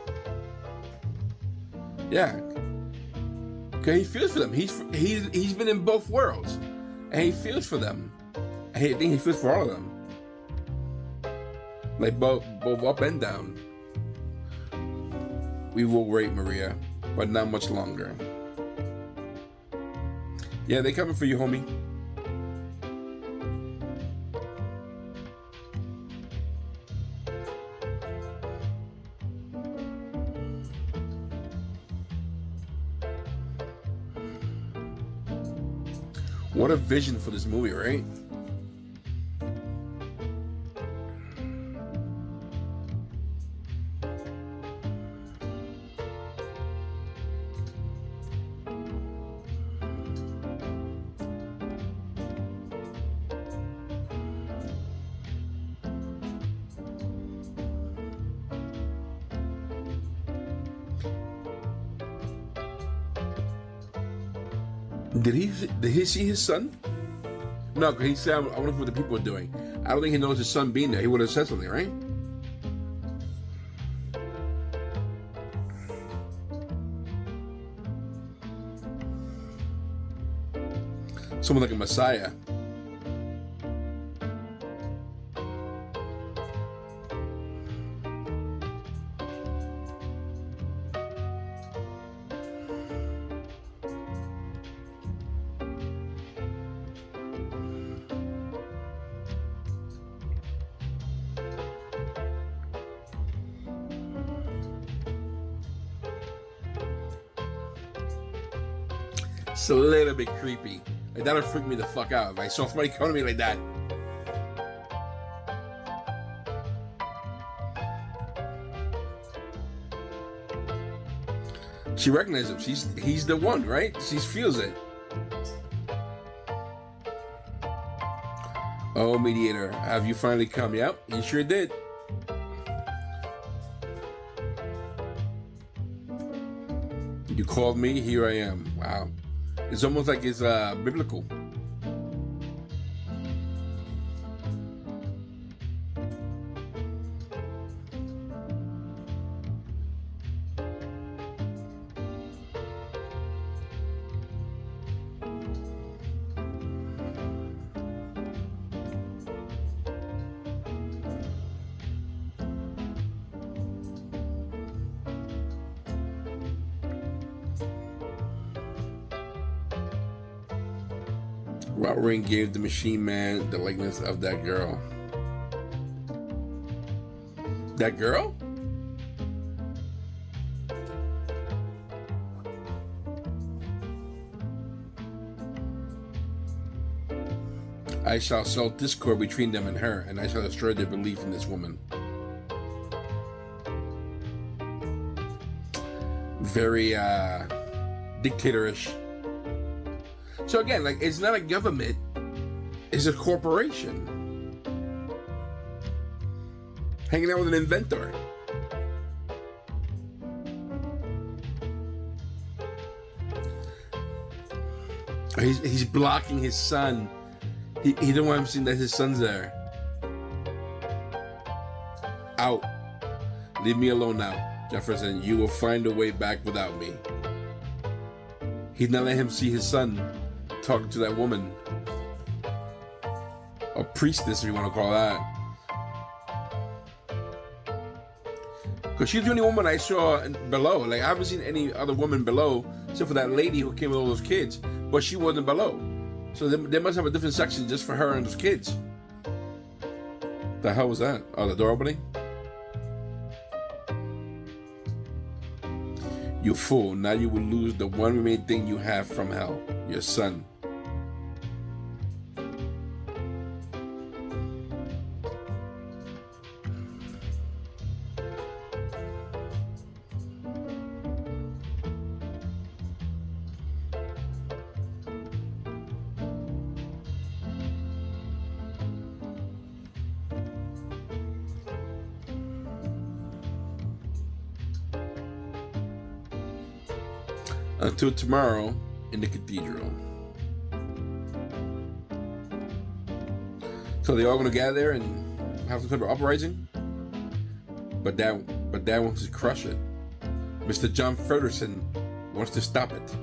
Yeah. Okay, he feels for them. He's been in both worlds, and he feels for them. I think he feels for all of them, like both up and down. We will wait, Maria, but not much longer. Yeah, they coming for you, homie. What a vision for this movie, right? Did he see his son? No, because he said, I wonder what the people are doing. I don't think he knows his son being there. He would have said something, right? Someone like a messiah. It's a little bit creepy. Like, that'll freak me the fuck out if I saw somebody come to me like that. She recognizes him. He's the one, right? She feels it. Oh, mediator, have you finally come? Yep, you sure did. You called me, here I am. Wow. It's almost like it's biblical. Ring gave the machine man the likeness of that girl. That girl? I shall sow discord between them and her, and I shall destroy their belief in this woman. Very dictatorish. So again, like, it's not a government, it's a corporation hanging out with an inventor. He's blocking his son. He don't want him seeing that his son's there. Out. Leave me alone now, Jefferson. You will find a way back without me. He's not letting him see his son talking to that woman. A priestess, if you want to call that. Because she's the only woman I saw below. Like, I haven't seen any other woman below, except for that lady who came with all those kids. But she wasn't below. So they must have a different section just for her and those kids. The hell was that? Oh, the door opening? You fool, now you will lose the one remaining thing you have from hell, your son. Until tomorrow in the cathedral. So they're all gonna gather there and have some type of uprising. But Dad wants to crush it. Mr. John Ferguson wants to stop it.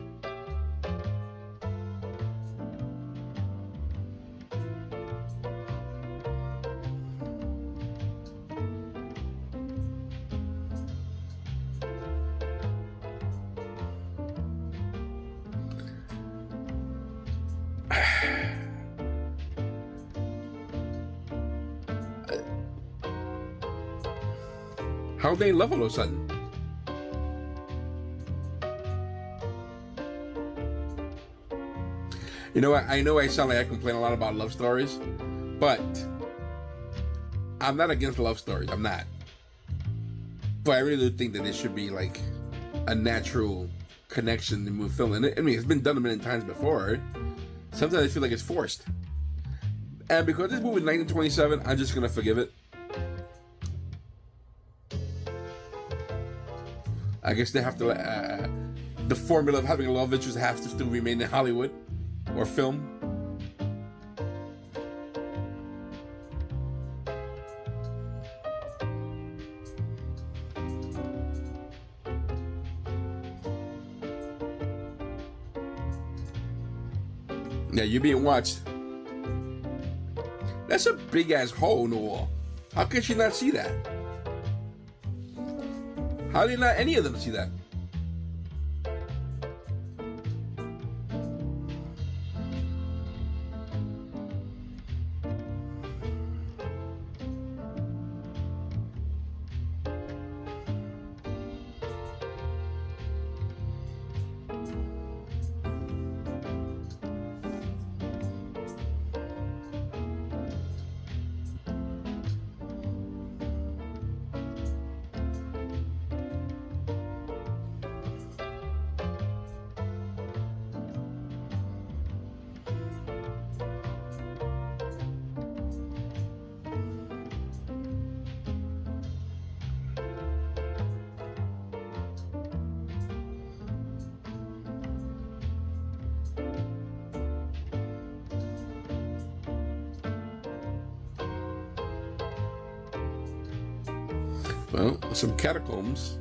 How'd they love all of a sudden? You know what? I know I sound like I complain a lot about love stories, but I'm not against love stories. I'm not. But I really do think that there should be like a natural connection in film. And I mean, it's been done a million times before. Sometimes I feel like it's forced. And because this movie is 1927, I'm just gonna forgive it. I guess they have to, the formula of having a love interest has to still remain in Hollywood or film. Yeah, you're being watched. That's a big ass hole in the wall. How can she not see that? How did not any of them see that? Well, some catacombs.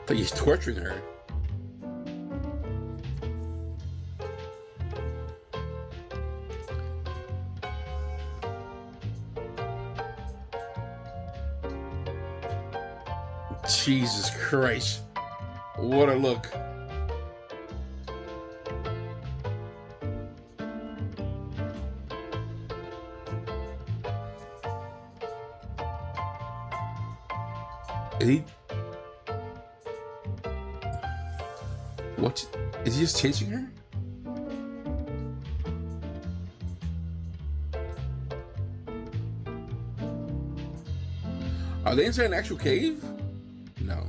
But he's torturing her. Jesus Christ. What a look. Is he? What? Is he just chasing her? Are they inside an actual cave? No.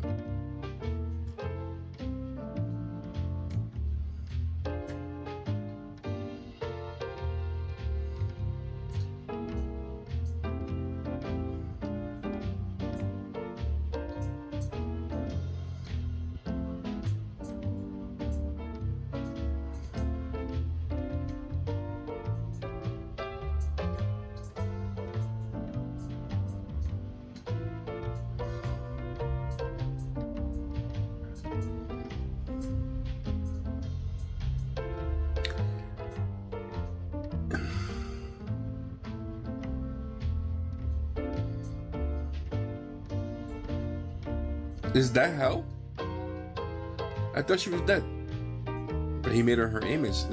Is that hell? I thought she was dead. But he made her image.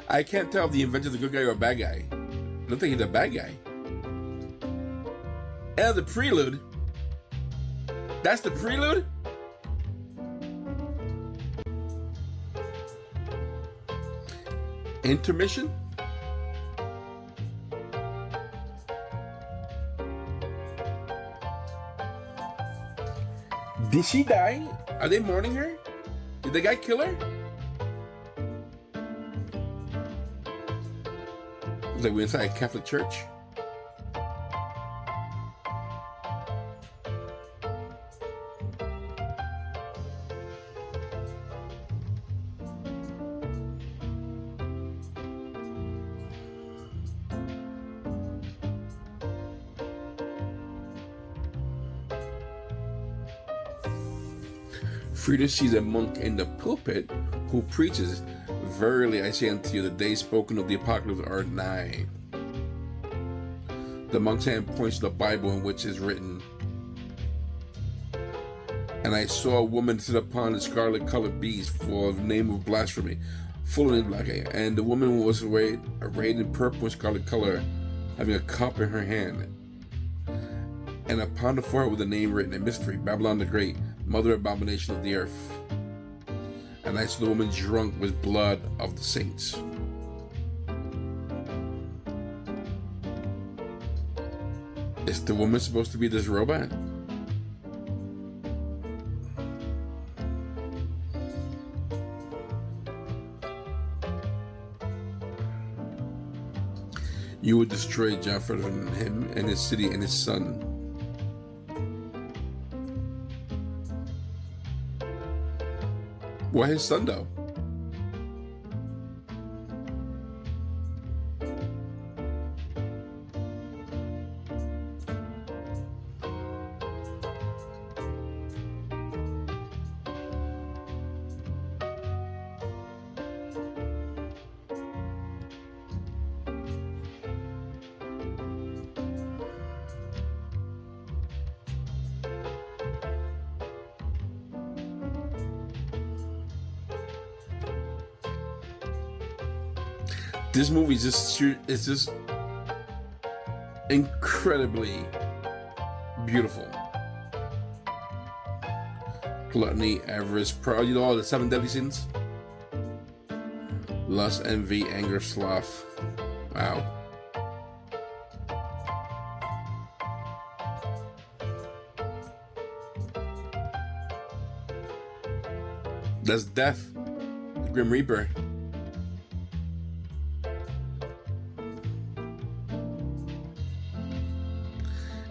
I can't tell if the inventor's a good guy or a bad guy. I don't think he's a bad guy. And the prelude. That's the prelude? Intermission? Did she die? Are they mourning her? Did the guy kill her? It's like we're inside a Catholic church. Frida sees a monk in the pulpit who preaches, "Verily I say unto you, the days spoken of the apocalypse are nigh." The monk's hand points to the Bible in which is written, "And I saw a woman sit upon a scarlet-colored beast, for the name of blasphemy, full of black hair. And the woman was arrayed in purple and scarlet color, having a cup in her hand. And upon the forehead was a name written, a mystery, Babylon the Great, mother abomination of the earth. And I saw the woman drunk with blood of the saints." Is the woman supposed to be this robot? You would destroy Jafar and him and his city and his son. Why his son though? This movie is just incredibly beautiful. Gluttony, avarice, pride, you know all the 7 deadly sins? Lust, envy, anger, sloth. Wow. That's death, the Grim Reaper.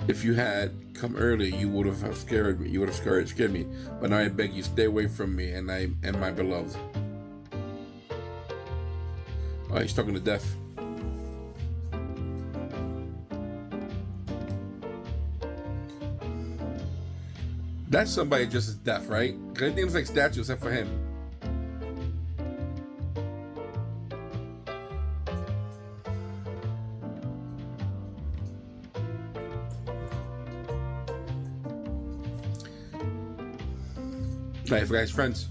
If you had come early, you would have scared me. You would have scared me. But now I beg you, stay away from me, and I am my beloved. Oh, he's talking to death. That's somebody just as deaf, right? Because everything looks like statues except for him. I forgot his friends.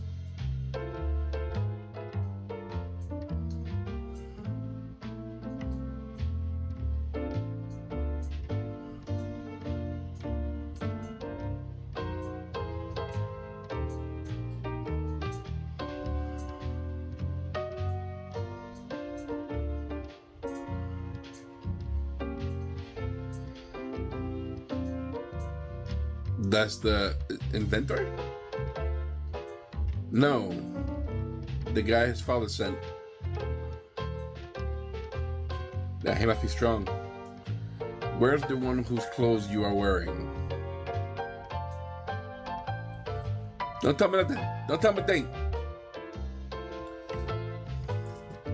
That's the inventor? No. The guy his father sent. Yeah, he must be strong. Where's the one whose clothes you are wearing? Don't tell me nothing. Don't tell me a thing.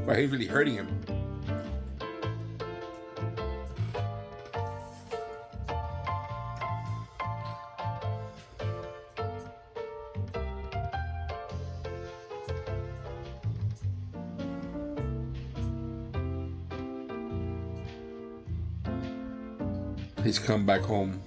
Wow, he's really hurting him. He's come back home.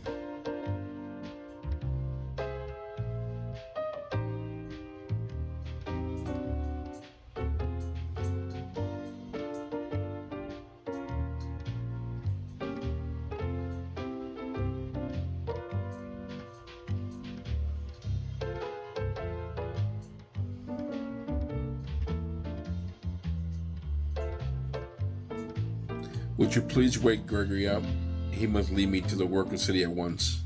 Would you please wake Gregory up? He must lead me to the worker city at once.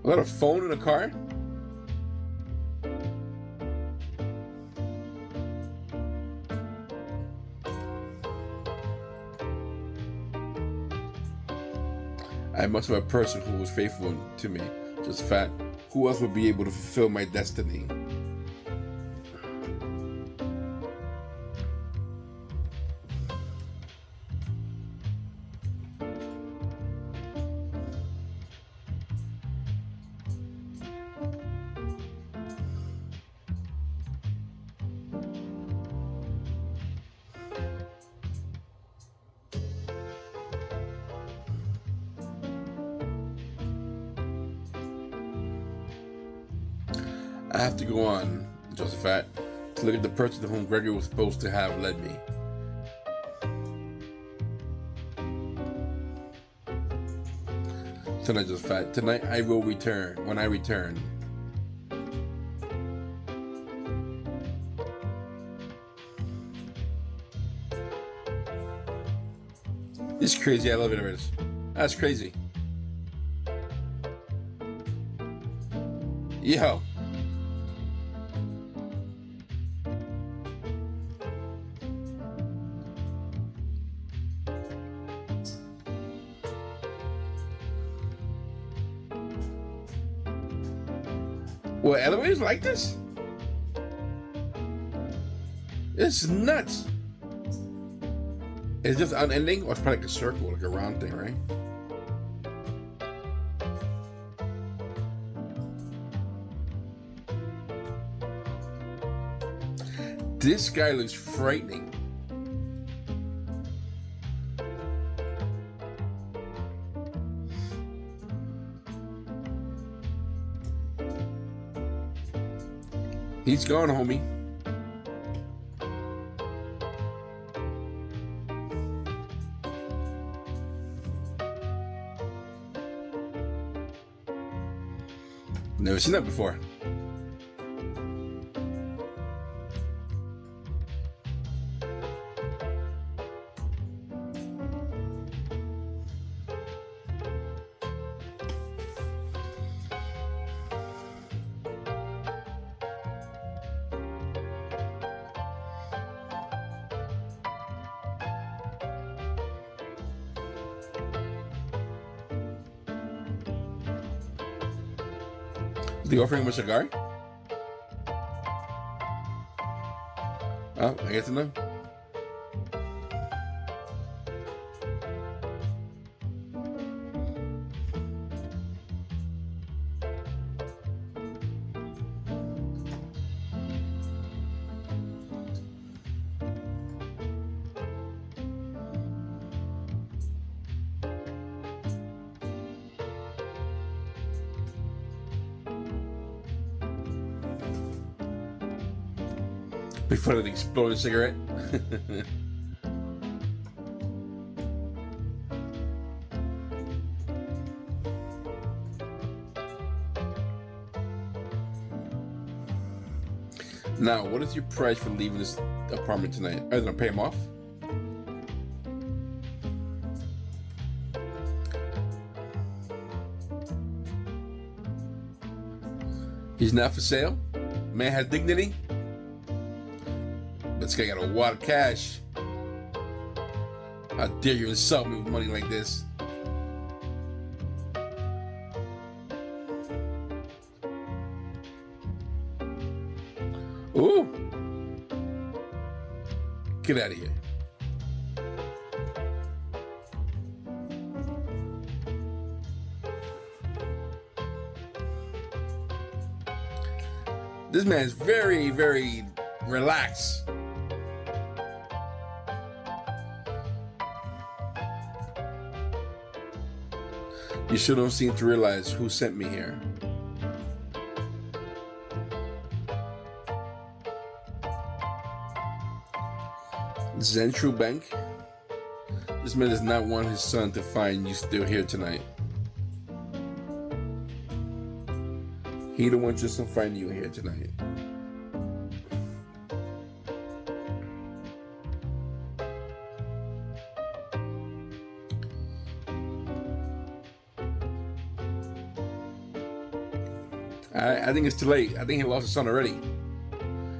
Got a phone in the car? I must have a person who was faithful to me, just fat. Who else would be able to fulfill my destiny? I have to go on, Josephat, to look at the person to whom Gregory was supposed to have led me. Tonight, Josephat. Tonight I will return. When I return. This is crazy elevator is. That's crazy. Yo. What, elevators like this? It's nuts. It's just unending, or it's probably like a circle, like a round thing, right? This guy looks frightening. He's gone, homie. Never seen that before. Is he offering him a cigar? Oh, I guess no. Before an exploding cigarette. Now, what is your price for leaving this apartment tonight? Are you gonna pay him off? He's not for sale. Man has dignity. This guy got a wad of cash. How dare you insult me with money like this? Ooh. Get out of here. This man's very, very relaxed. You sure don't seem to realize who sent me here. Central Bank. This man does not want his son to find you still here tonight. He don't want your son to find you here tonight. I think it's too late. I think he lost his son already.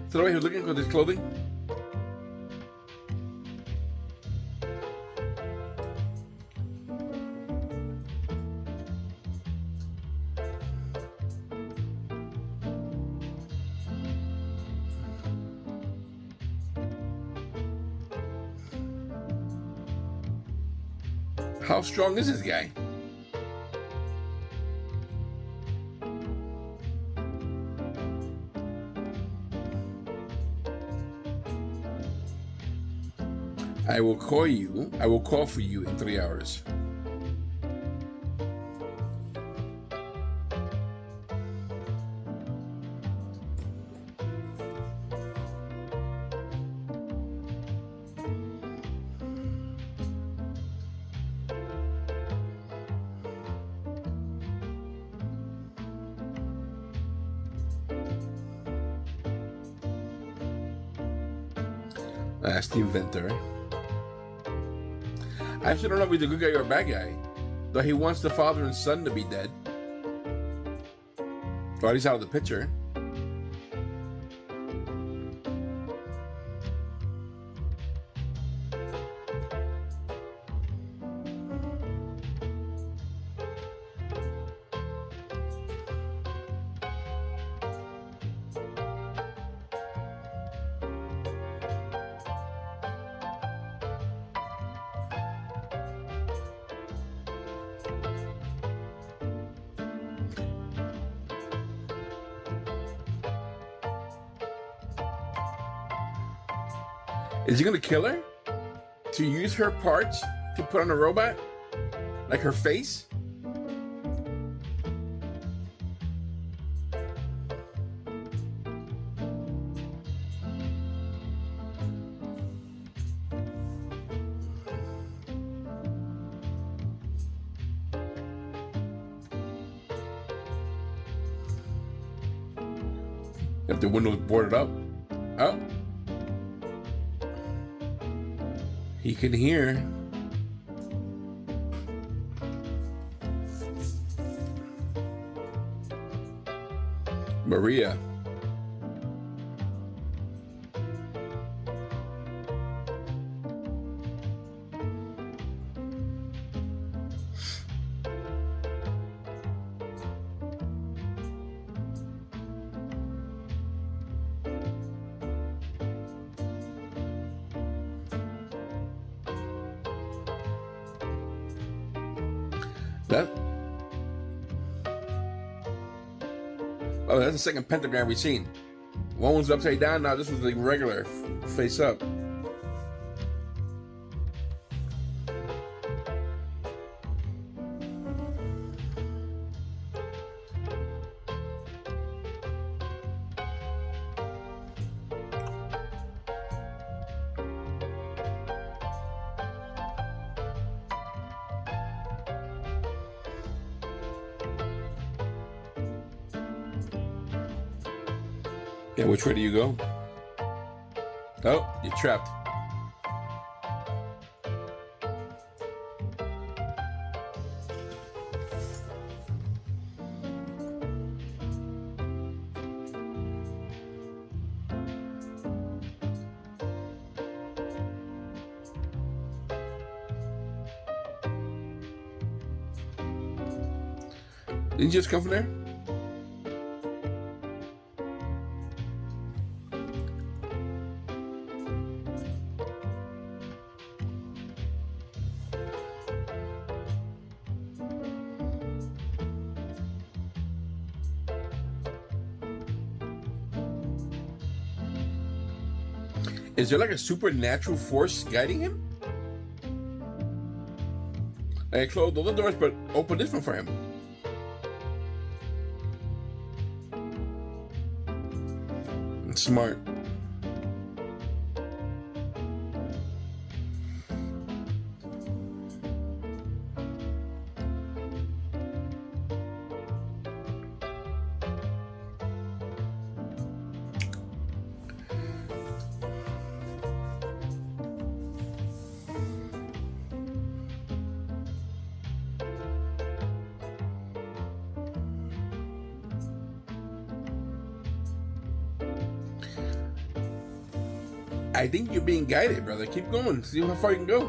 So the way he was looking for his clothing. How strong is this guy? I will call for you in 3 hours. That's the inventor. I actually don't know if he's a good guy or a bad guy. Though he wants the father and son to be dead. Or at least out of the picture. Is he gonna kill her? To use her parts to put on a robot? Like her face? If the window's boarded up. Oh. He can hear. Maria. Oh, that's the second pentagram we've seen. One was upside down, now this was the regular face up. Yeah, which way do you go? Oh, you're trapped. Didn't you just come from there? Is there like a supernatural force guiding him? I closed all the doors, but open this one for him. Smart. I think you're being guided, brother. Keep going. See how far you can go.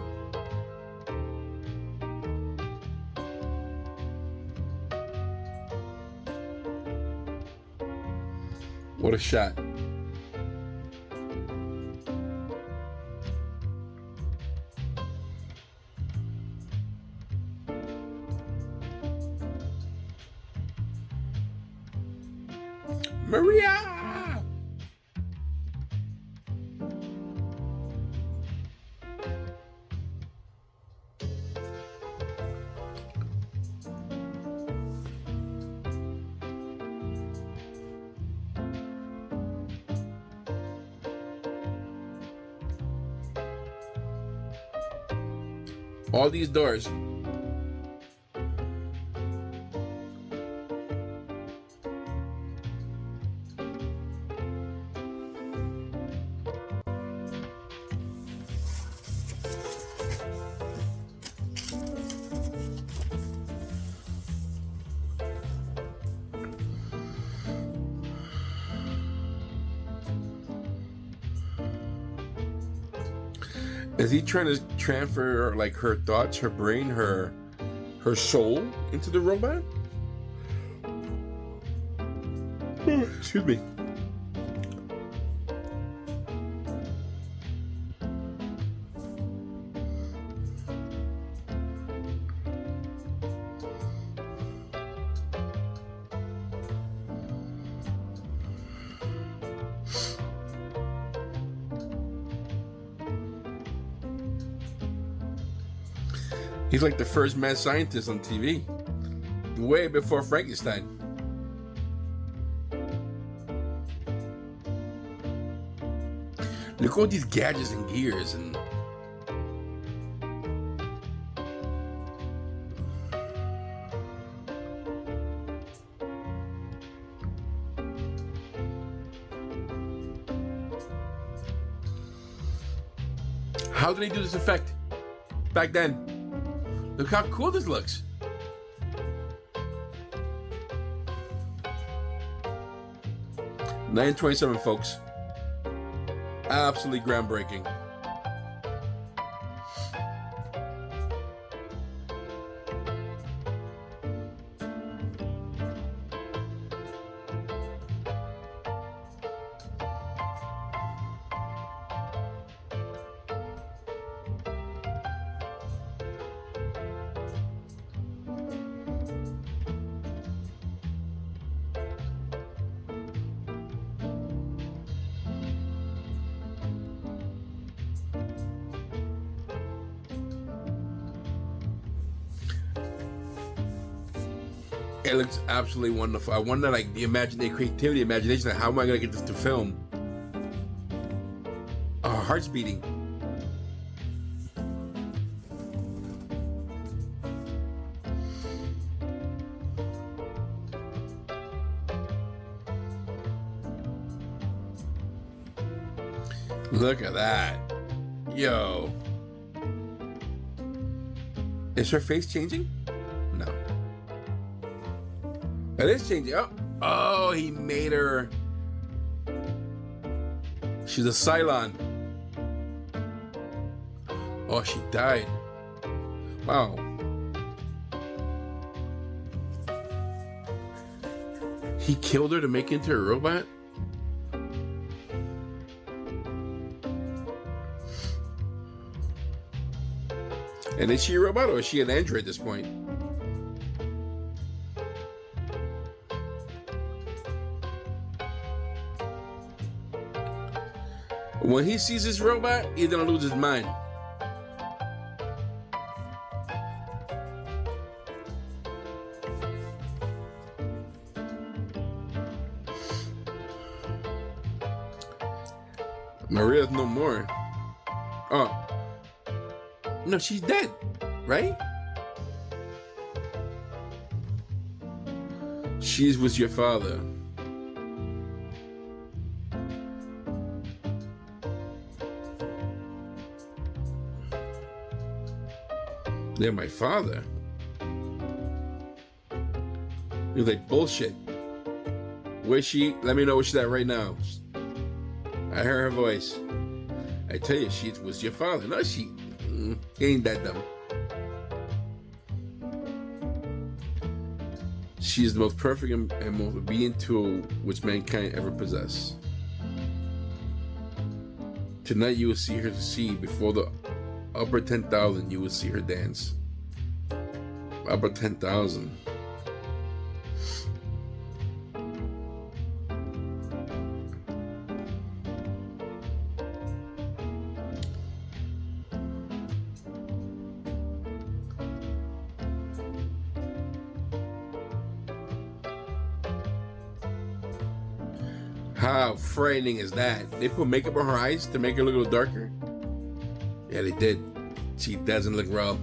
What a shot. Maria! All these doors. Is he trying to transfer like her thoughts, her brain, her soul into the robot? Excuse me. He's like the first mad scientist on TV, way before Frankenstein. Look at all these gadgets and gears and... How did they do this effect back then? Look how cool this looks. $9.27, folks. Absolutely groundbreaking. It looks absolutely wonderful. I wonder, like, the creativity, imagination. Like, how am I gonna get this to film? Our heart's beating. Look at that. Yo. Is her face changing? No. It is changing. Oh, he made her. She's a Cylon. Oh, she died. Wow. He killed her to make into a robot? And is she a robot or is she an android at this point? When he sees this robot, he's gonna lose his mind. Maria's no more. Oh. No, she's dead, right? She was your father. They're my father. You're like, bullshit. Where's she? Let me know where she's at right now. I heard her voice. I tell you, she was your father. No, she ain't that dumb. She is the most perfect and most obedient tool which mankind ever possessed. Tonight you will see her before the upper 10,000. You will see her dance. Upper 10,000. How frightening is that? They put makeup on her eyes to make her look a little darker? Yeah, they did. She doesn't look real.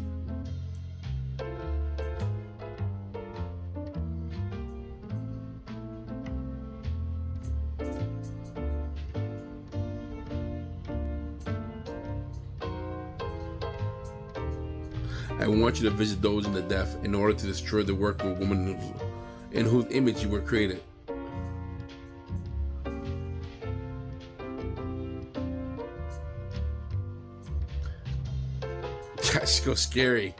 I want you to visit those in the deaf in order to destroy the work of a woman in whose image you were created. That's so scary.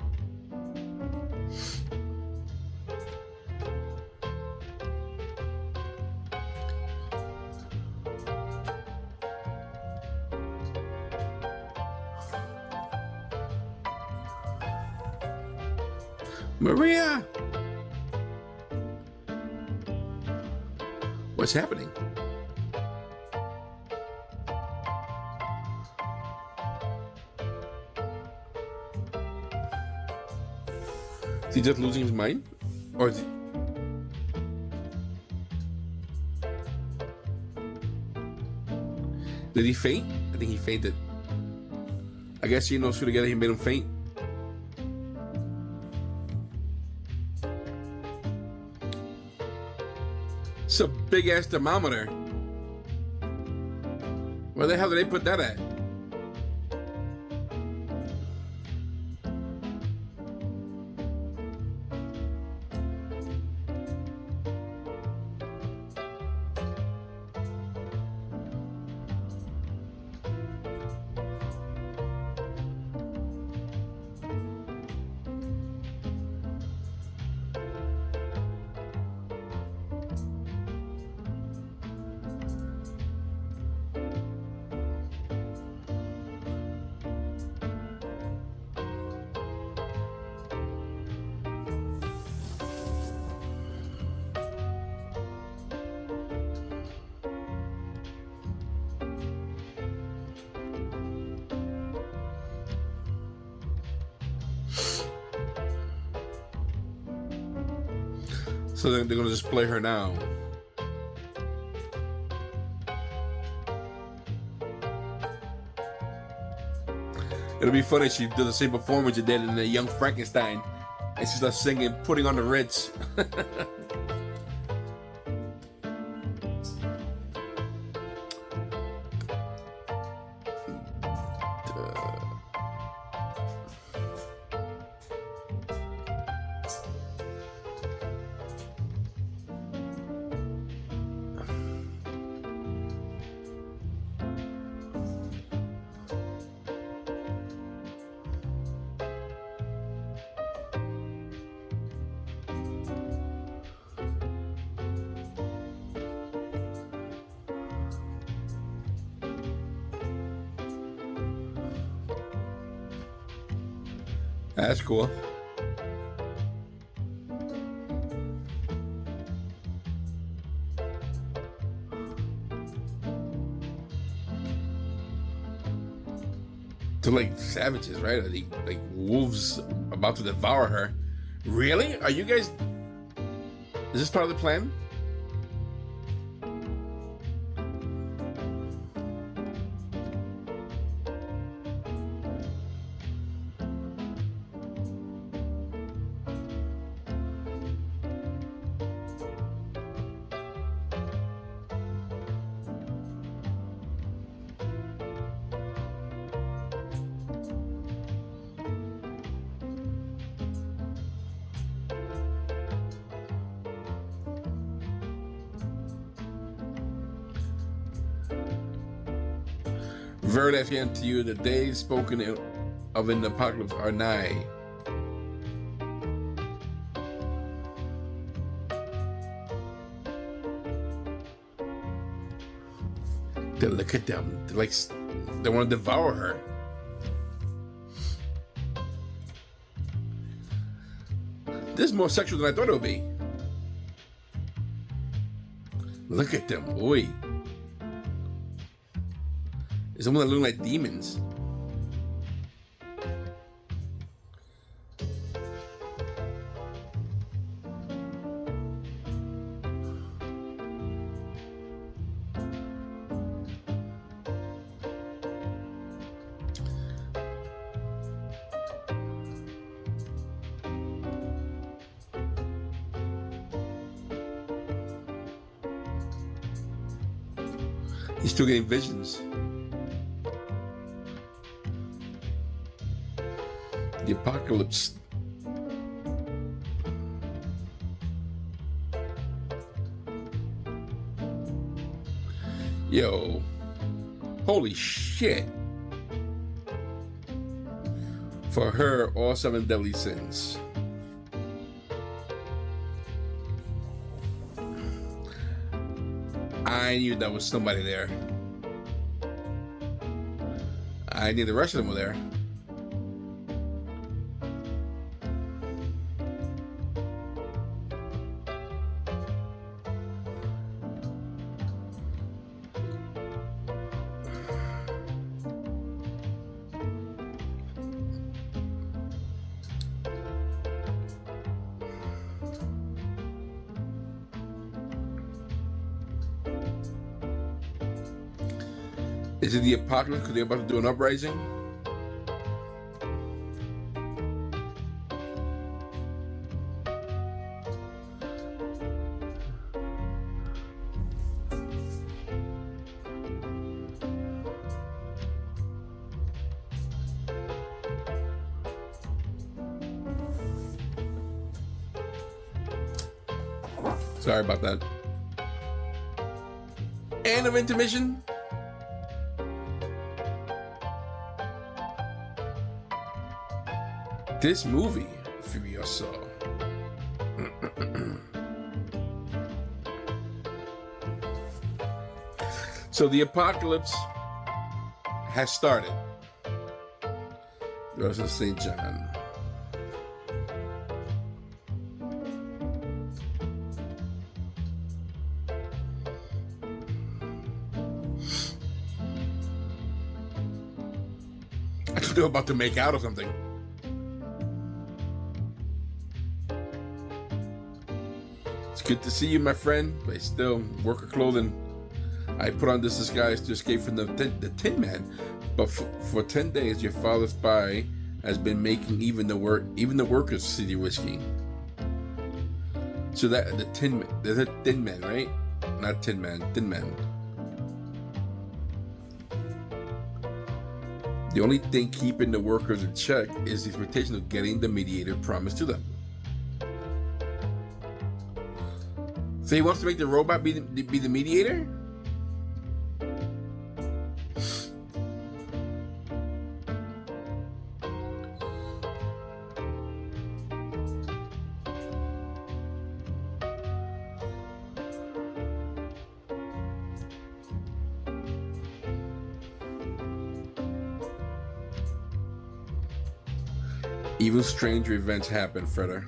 Maria! What's happening? Is he just losing his mind? Or is he... Did he faint? I think he fainted. I guess he knows who together he made him faint. It's a big ass thermometer. Where the hell did they put that at? So they're gonna just play her now. It'll be funny if she does the same performance she did in the Young Frankenstein, and she starts singing, putting on the Ritz. That's cool. They're like savages, right? Are they like wolves about to devour her? Really? Are you guys... Is this part of the plan? Verily I say unto you, the days spoken of in the apocalypse are nigh. Look at them. They're like, they want to devour her. This is more sexual than I thought it would be. Look at them. Oi. It's almost looking like demons. He's still getting visions. The apocalypse. Yo. Holy shit. For her, all 7 deadly sins. I knew that was somebody there. I knew the rest of them were there. Is it the apocalypse because they're about to do an uprising? Sorry about that. End of intermission. This movie, Furioso. So the apocalypse has started. The rest of St. John. I thought they were about to make out or something. Good to see you, my friend. But still, worker clothing. I put on this disguise to escape from the Tin Man. But for 10 days, your father's spy has been making even the workers city whiskey. So that there's a Tin Man, right? Not Tin Man, Tin Man. The only thing keeping the workers in check is the expectation of getting the mediator promised to them. So he wants to make the robot be the mediator? Even stranger events happen, Freda.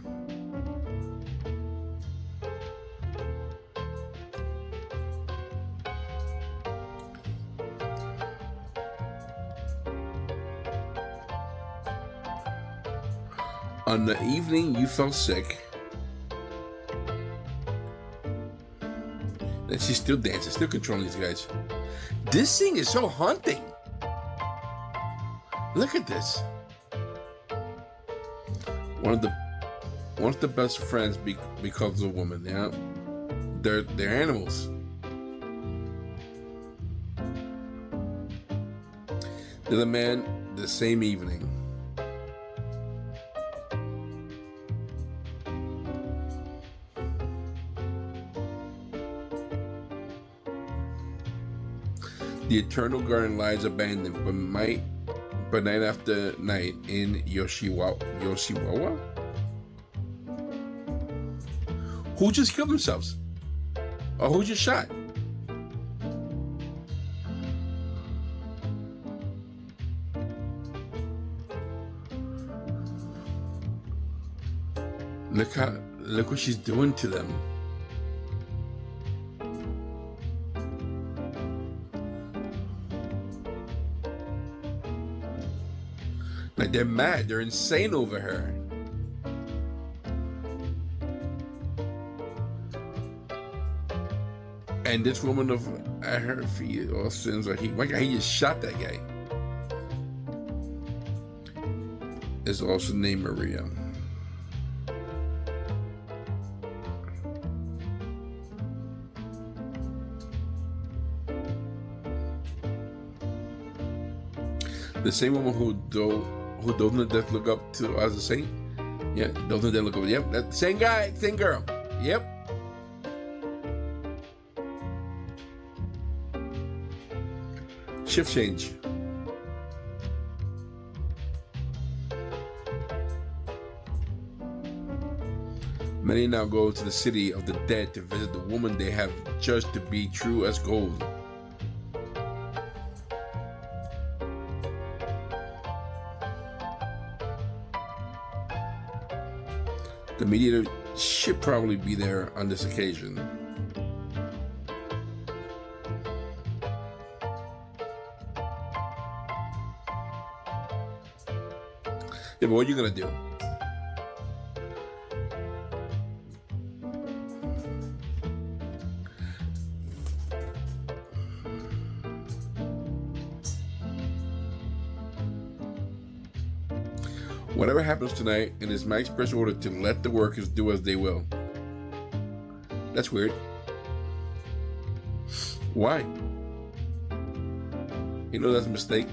On the evening you felt sick, and she's still dancing, still controlling these guys. This thing is so haunting. Look at this. One of the best friends becomes a woman. Yeah, they're animals. They're the man the same evening. The eternal garden lies abandoned, but night after night in Yoshiwawa? Who just killed themselves? Or who just shot? Look what she's doing to them. Like, they're mad, they're insane over her. And this woman at her feet all sins like my God, he just shot that guy. Is also named Maria. The same woman who those in the death look up to as a saint. Yeah, those in the death look up. Yep, that same guy, same girl. Yep. Shift change. Many now go to the city of the dead to visit the woman they have judged to be true as gold. The mediator should probably be there on this occasion. Yeah, but what are you gonna do? Whatever happens tonight, it is my express order to let the workers do as they will. That's weird. Why? You know that's a mistake.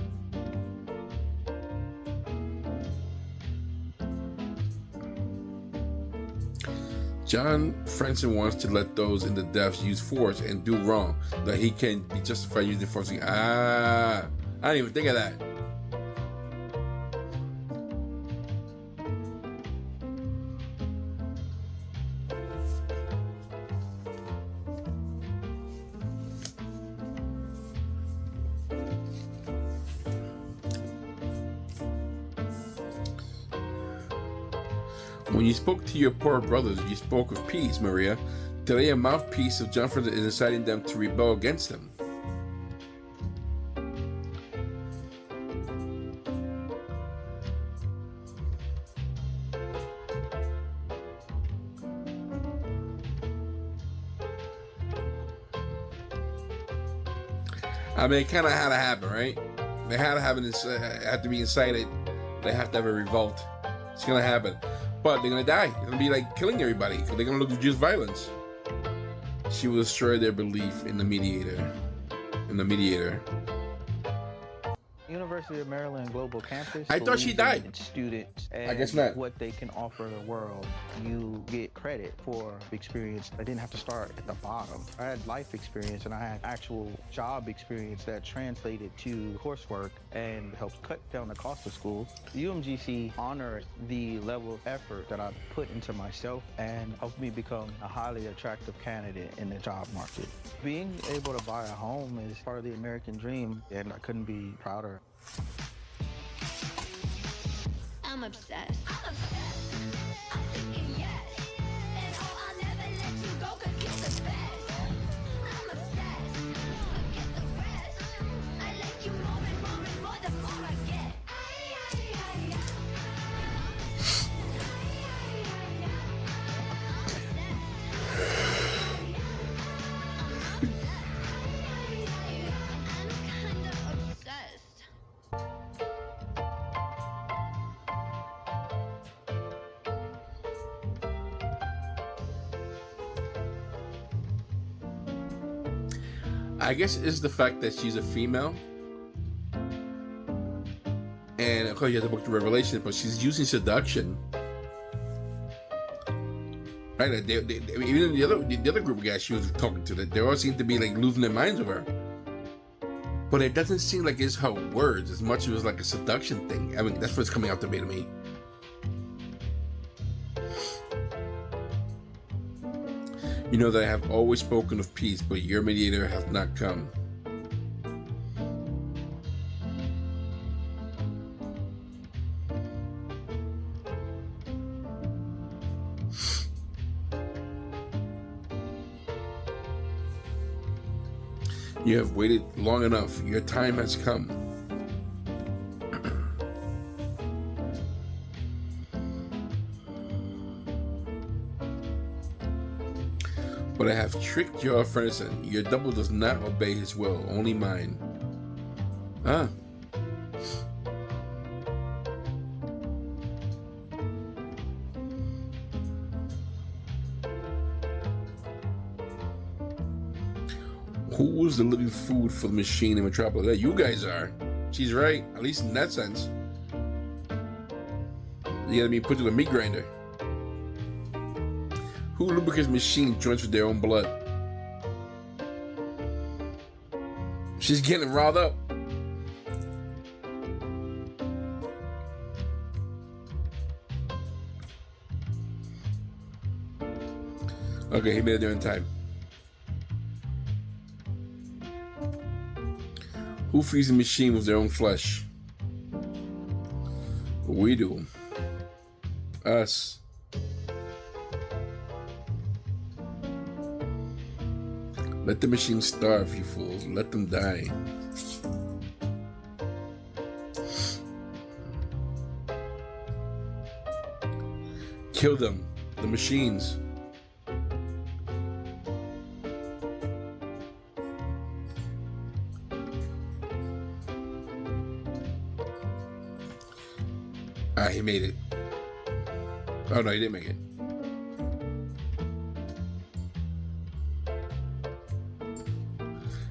John Franson wants to let those in the depths use force and do wrong, that he can be justified using force. I didn't even think of that. When you spoke to your poor brothers, you spoke of peace, Maria. Today, a mouthpiece of John Franson is inciting them to rebel against him. I mean, it kind of had to happen, right? They had to have have to be incited. They have to have a revolt. It's gonna happen. But they're gonna die. They're gonna be like killing everybody. They're gonna look to use violence. She will destroy their belief in the mediator. University of Maryland Global Campus. I thought she died. Students and I guess not. What they can offer the world. You get credit for experience. I didn't have to start at the bottom. I had life experience and I had actual job experience that translated to coursework and helped cut down the cost of school. UMGC honored the level of effort that I put into myself and helped me become a highly attractive candidate in the job market. Being able to buy a home is part of the American dream, and I couldn't be prouder. I'm obsessed. I'm obsessed. I'm thinking yes. And oh, I'll never let you go 'cause you're the best. I'm obsessed. Forget the rest. I like you more and more and more the more I get. I'm kinda obsessed. I guess it's the fact that she's a female. And of course, you have the book of Revelation, but she's using seduction. Right? Like even the other group of guys she was talking to, they all seem to be like losing their minds over her. But it doesn't seem like it's her words as much as it was like a seduction thing. I mean, that's what's coming out to be to me. You know that I have always spoken of peace, but your mediator has not come. You have waited long enough. Your time has come. But I have tricked your Fredison. Your double does not obey his will, only mine. Ah. Who's the living food for the machine in Metropolis? Yeah, you guys are. She's right, at least in that sense. You gotta be put to the meat grinder. Who lubricates machine joints with their own blood? She's getting riled up. Okay, he made it there in time. Who feeds the machine with their own flesh? We do. Us. Let the machine starve, you fools. Let them die. Kill them. The machines. Ah, he made it. Oh no, he didn't make it.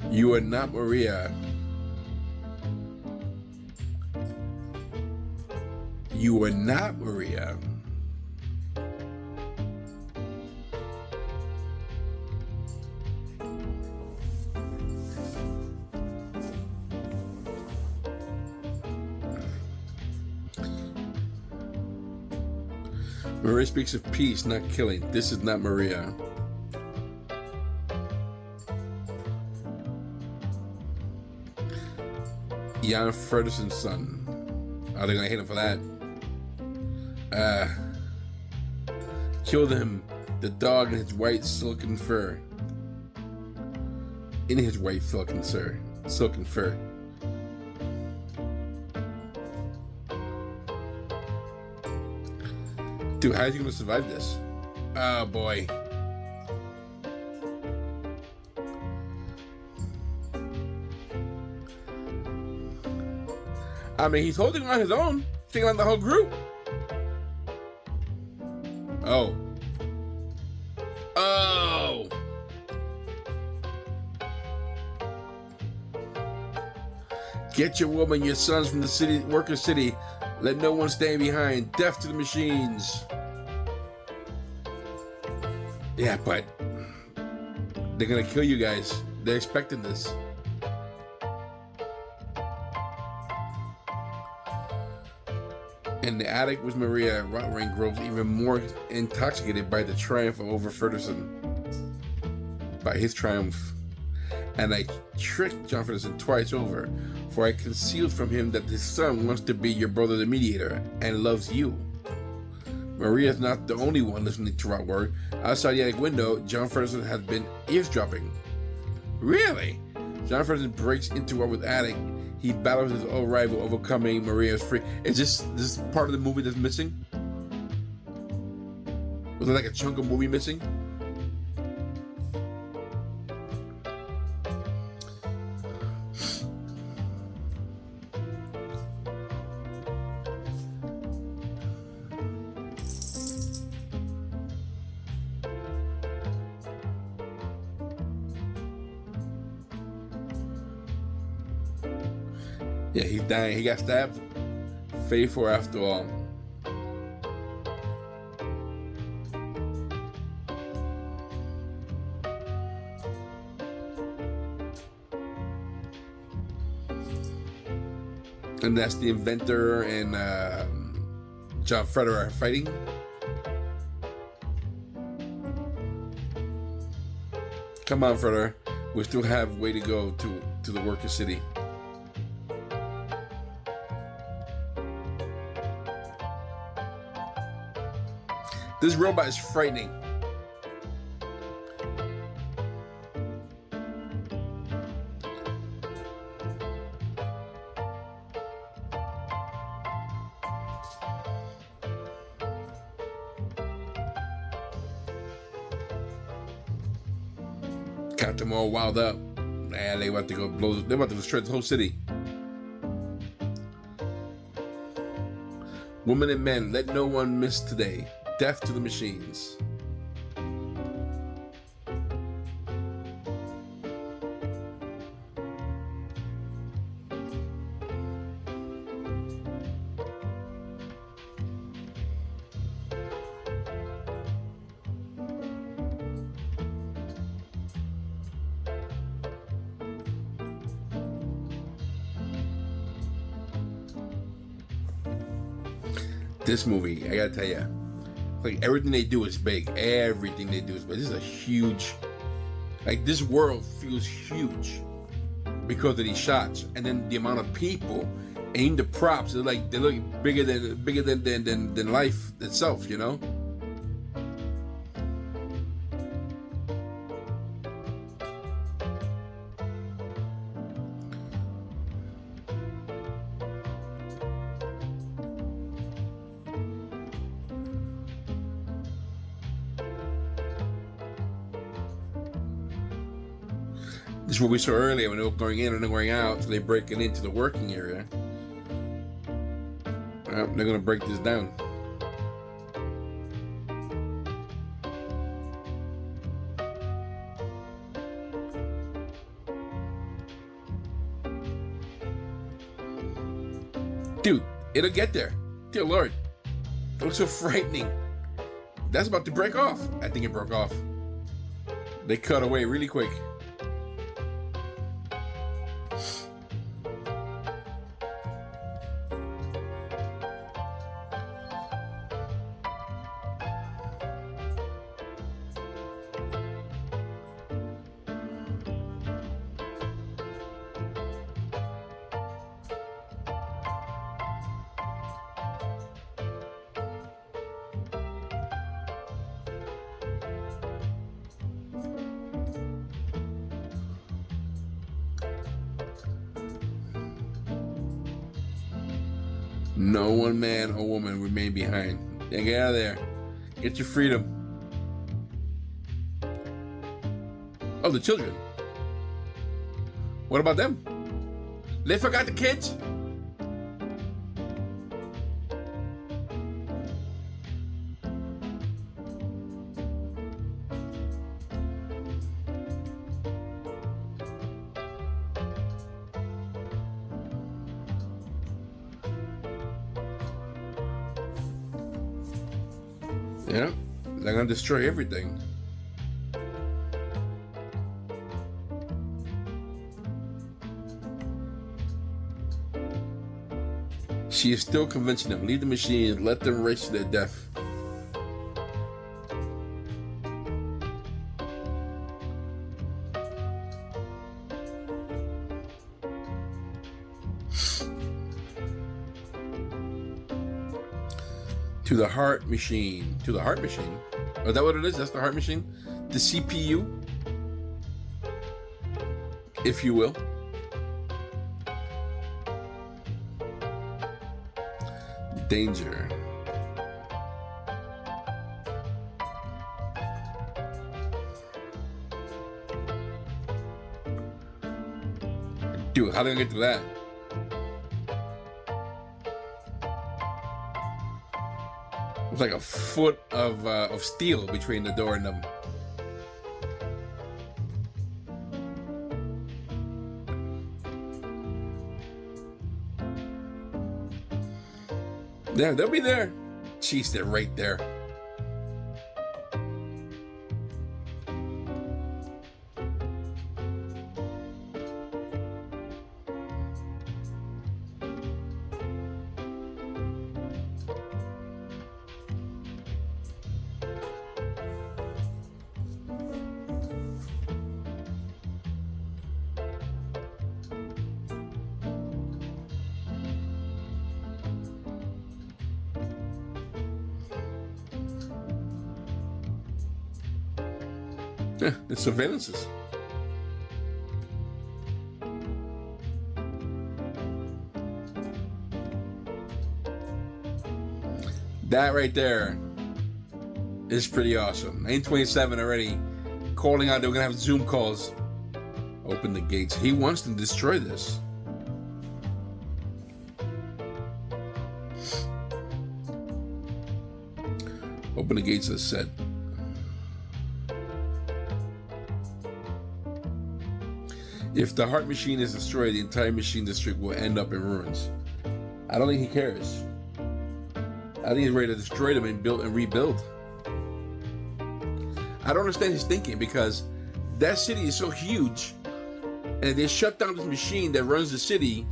You are not Maria. You are not Maria. Maria speaks of peace, not killing. This is not Maria. Jan Frederickson's son. Oh, they're gonna hate him for that. Killed him. The dog in his white silken fur. In his white silken fur. Dude, how is he gonna survive this? Oh boy. I mean, he's holding on his own, taking on the whole group. Oh. Oh. Get your woman, your sons from the city, worker city. Let no one stand behind. Death to the machines. Yeah, but they're gonna kill you guys. They're expecting this. And the attic was Maria. Rotring grows even more intoxicated by the triumph over Ferguson. By his triumph. And I tricked John Ferguson twice over. For I concealed from him that his son wants to be your brother the mediator and loves you. Maria's not the only one listening to our word. Outside the attic window, John Ferguson has been eavesdropping. Really? John Ferguson breaks into our attic. He battles his old rival, overcoming Maria's free. Is this part of the movie that's missing? Was there like a chunk of movie missing? Yeah, he's dying. He got stabbed. Faithful after all. And that's the inventor and John Fredder are fighting. Come on, Fredder. We still have way to go to the worker city. This robot is frightening. Got them all wild up. Man, they about to go blow. They're about to destroy the whole city. Women and men, let no one miss today. Death to the machines. This movie, I gotta tell you, like everything they do is big. Everything they do is big. This is a huge, like this world feels huge because of these shots, and then the amount of people and the props. They look bigger than life itself. You know. This is what we saw earlier when they were going in and then going out, so they're breaking into the working area. Well, they're gonna break this down. Dude, it'll get there. Dear Lord. It looks so frightening. That's about to break off. I think it broke off. They cut away really quick. No one man or woman remain behind. Yeah, get out of there. Get your freedom. Oh, the children. What about them? They forgot the kids? Yeah, they're gonna destroy everything. She is still convincing them, leave the machines, let them race to their death. to the heart machine. To the heart machine? Oh, is that what it is? That's the heart machine? The CPU, if you will. Danger. Dude, how do I get to that? It's like a foot of steel between the door and them. Yeah, they'll be there. Jeez, they're right there. Yeah, it's surveillances. That right there is pretty awesome. 927 already calling out. They're gonna have Zoom calls. Open the gates. He wants to destroy this. Open the gates, as said. If the heart machine is destroyed, the entire machine district will end up in ruins. I don't think he cares. I think he's ready to destroy them and build and rebuild. I don't understand his thinking, because that city is so huge, and they shut down this machine that runs the city.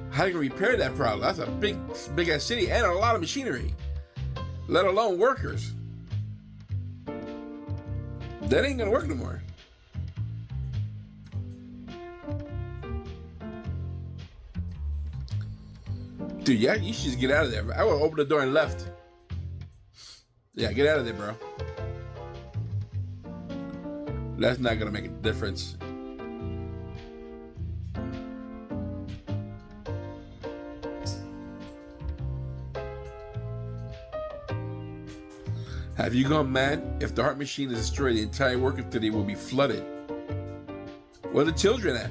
How do you repair that problem? That's a big ass city and a lot of machinery, let alone workers. That ain't gonna work no more. Dude, yeah, you should just get out of there. I would open the door and left. Yeah, get out of there, bro. That's not gonna make a difference. Have you gone mad? If the heart machine is destroyed, the entire worker city will be flooded. Where are the children at?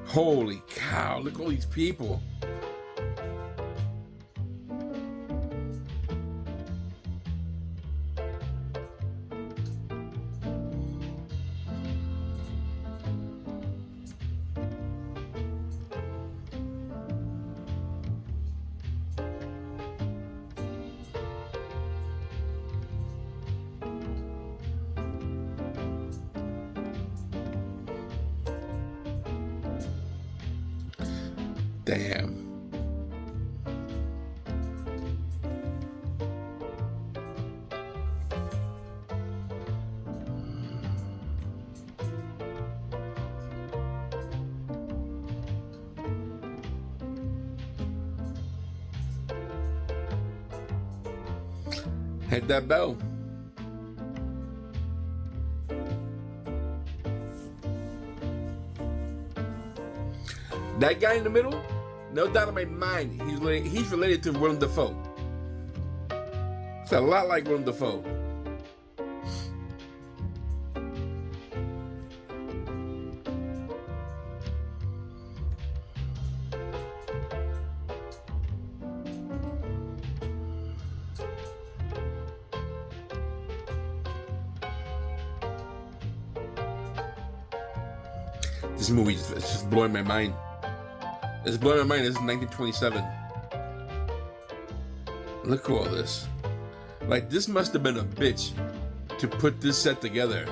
Holy cow, look at all these people. Damn. Hit that bell. That guy in the middle, no doubt in my mind, he's related to Willem Dafoe. It's a lot like Willem Dafoe. This movie is just blowing my mind. It's blowing my mind. This is 1927. Look at all this. Like, this must have been a bitch to put this set together.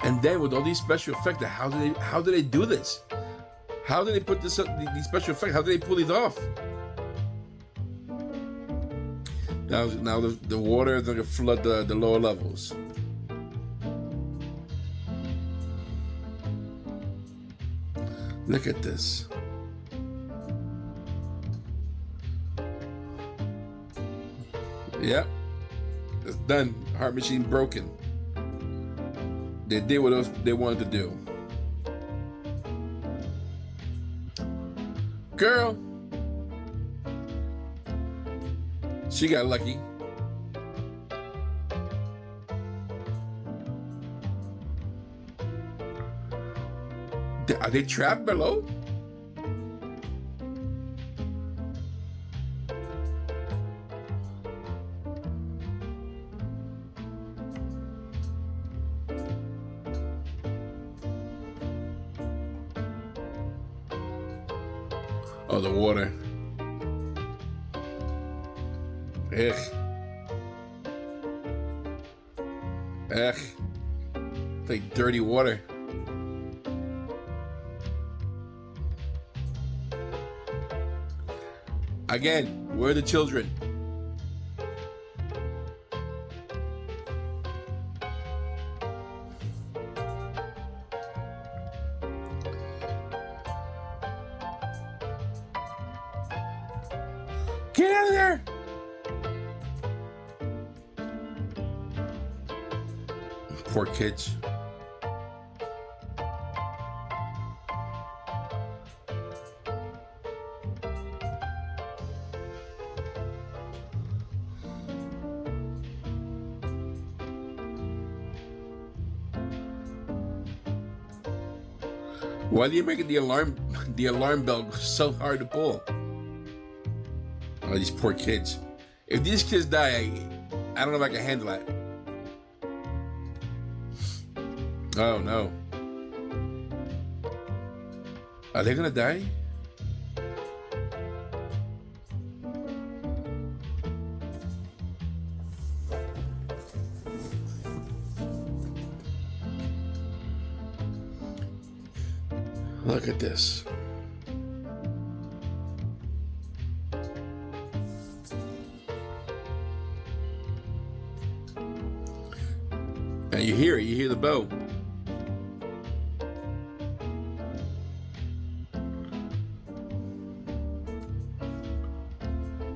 And then with all these special effects, how do they do this? How do they put this up, these special effects? How do they pull these off? Now the water is going to flood the lower levels. Look at this. Yep. It's done. Heart machine broken. They did what they wanted to do. Girl. She got lucky. Are they trapped below? Oh, the water. Ugh. Ugh. It's like dirty water. Again, where are the children? Get out of there! Poor kids. Why do you make it the alarm bell so hard to pull? Oh, these poor kids. If these kids die, I don't know if I can handle that. Oh no. Are they gonna die? Look at this. And you hear the bow.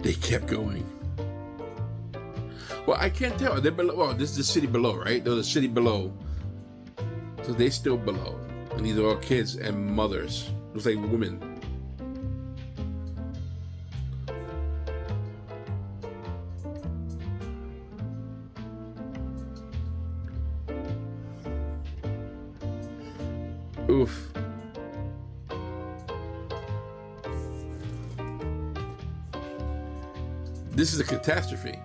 They kept going. Well, I can't tell. They're below. Well, this is the city below, right? There's a city below. So they still below. And these are all kids and mothers. Looks like women. Oof. This is a catastrophe.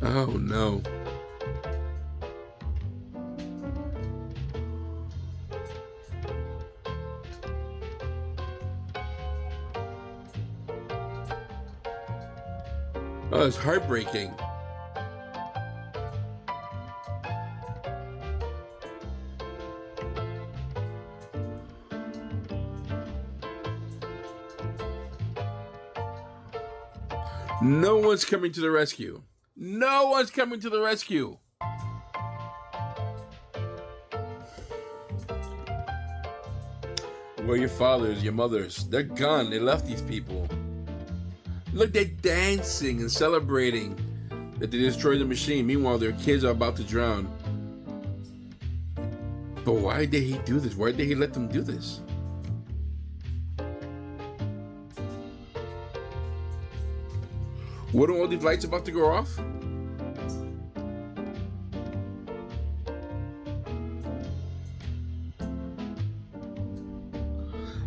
Oh no. Oh, it's heartbreaking. No one's coming to the rescue. No one's coming to the rescue. Where are your fathers, your mothers? They're gone. They left these people. Look, they're dancing and celebrating that they destroyed the machine. Meanwhile, their kids are about to drown. But why did he do this? Why did he let them do this? Weren't all these lights about to go off?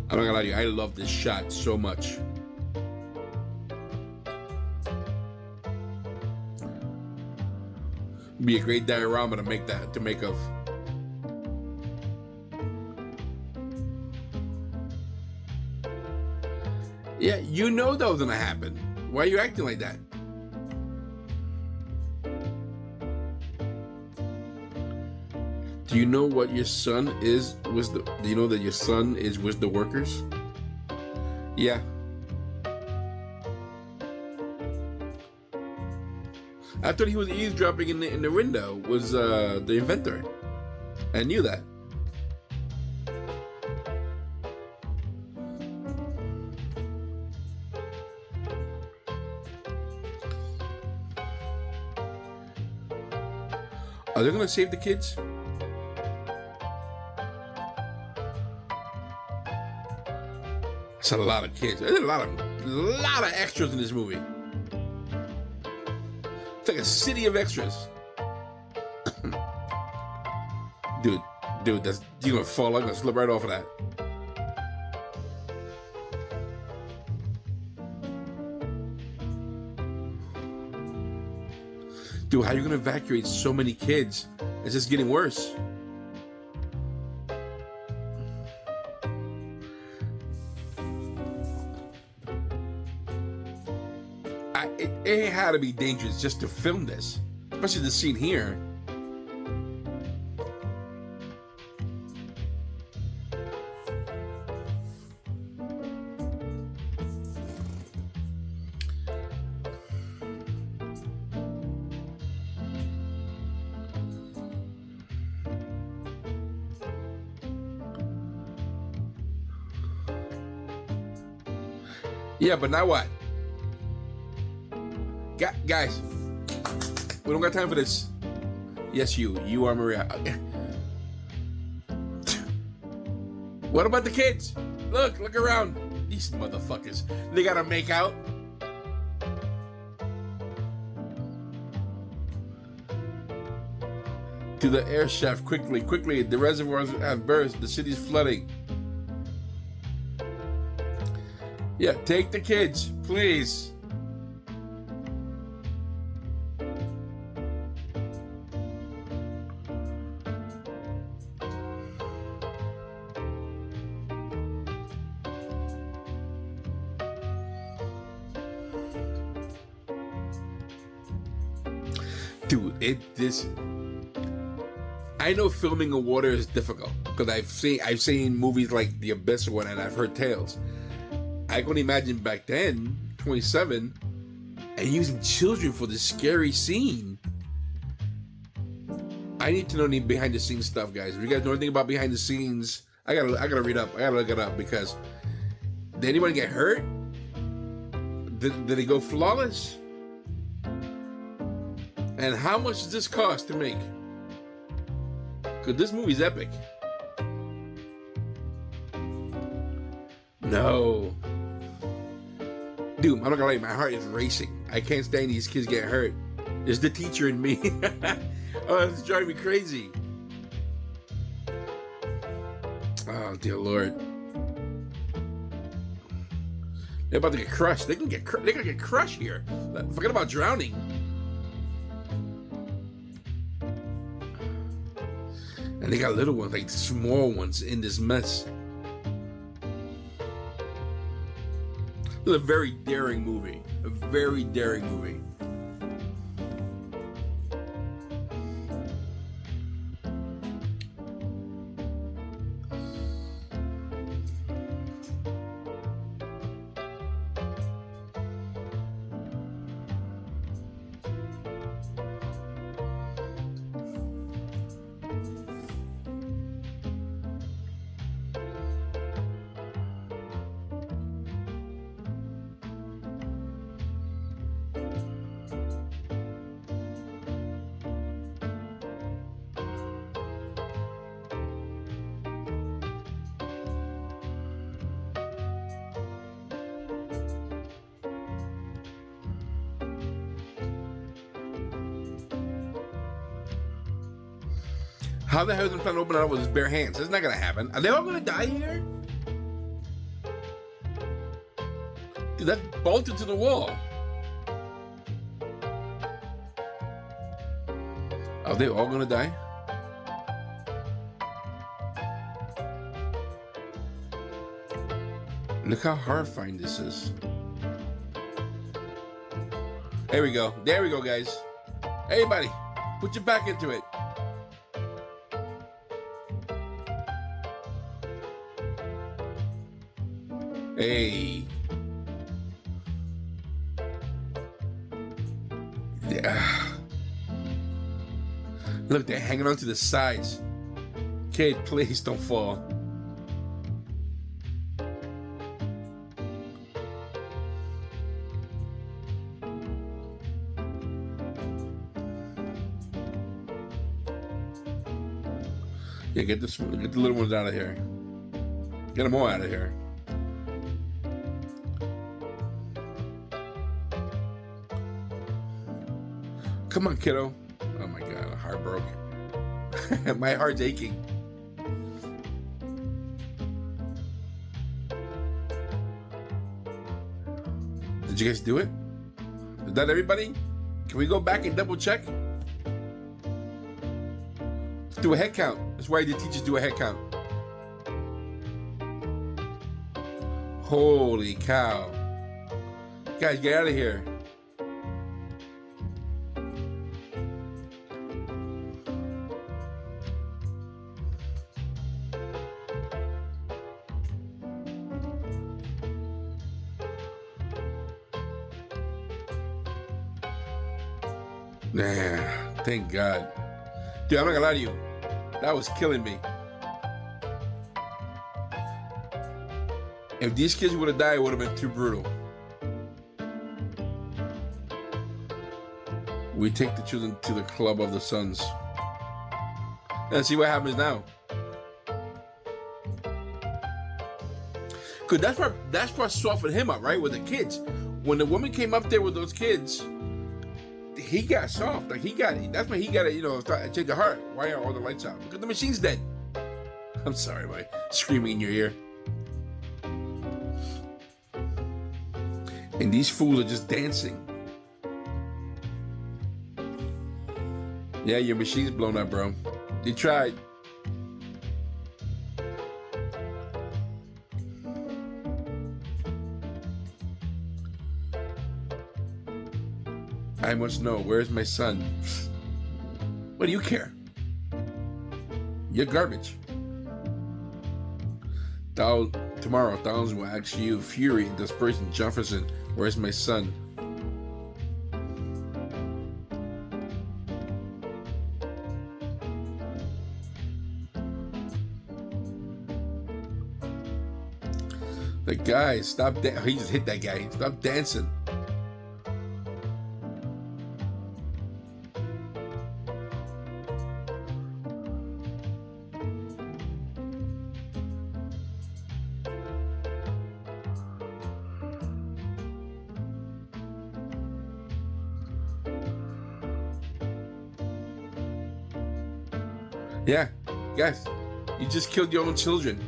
I'm not gonna lie to you, I love this shot so much. Be a great diorama to make of. Yeah, you know that was gonna happen. Why are you acting like that? Do you know what your son is with the? Do you know that your son is with the workers? Yeah. I thought he was eavesdropping in the window. Was the inventor? I knew that. Are they gonna save the kids? That's a lot of kids. There's a lot of extras in this movie. It's like a city of extras. dude, that's you're gonna fall. I'm gonna slip right off of that. Dude, how are you gonna evacuate so many kids? It's just getting worse. It had to be dangerous just to film this, especially the scene here. Yeah, but now what? Guys, we don't got time for this. Yes, you are Maria. What about the kids? Look around. These motherfuckers. They gotta make out. To the air shaft, quickly. The reservoirs have burst. The city's flooding. Yeah, take the kids, please. Dude, I know filming in water is difficult because I've seen movies like The Abyss one, and I've heard tales. I can imagine back then, 27, and using children for this scary scene. I need to know the behind the scenes stuff, guys. If you guys know anything about behind the scenes, I gotta read up. I gotta look it up, because did anyone get hurt? Did it go flawless? And how much does this cost to make? Because this movie's epic. No. Dude, I'm not gonna lie, my heart is racing. I can't stand these kids getting hurt. It's the teacher in me. Oh, it's driving me crazy. Oh, dear Lord. They're about to get crushed. They're gonna get crushed here. Forget about drowning. And they got little ones, like small ones, in this mess. This is a very daring movie. A very daring movie. How the hell is he planning to open it up with his bare hands? That's not gonna happen. Are they all gonna die here? Dude, that's bolted to the wall. Are they all gonna die? Look how horrifying this is. There we go. There we go, guys. Hey, buddy, put your back into it. Hey. Yeah. Look, they're hanging onto the sides. Kid, please don't fall. Yeah, get the little ones out of here. Get them all out of here. Come on, kiddo. Oh my God, my heart broke. My heart's aching. Did you guys do it? Is that everybody? Can we go back and double check? Let's do a head count. That's why the teachers do a head count. Holy cow. Guys, get out of here. Nah, thank God. Dude, I'm not gonna lie to you. That was killing me. If these kids would have died, it would have been too brutal. We take the children to the Club of the Suns. And see what happens now. Cause that's what softened him up, right? With the kids. When the woman came up there with those kids, he got soft. Like that's when he got to, change the heart. Why are all the lights out? Because the machine's dead. I'm sorry, buddy. Screaming in your ear. And these fools are just dancing. Yeah, your machine's blown up, bro. You tried. I must know. Where's my son? What do you care? You're garbage. Tomorrow, thousands will ask you, fury and desperation, Jefferson, where's my son? The guy, stop dancing. He just hit that guy. Stop dancing. Yeah, guys, you just killed your own children.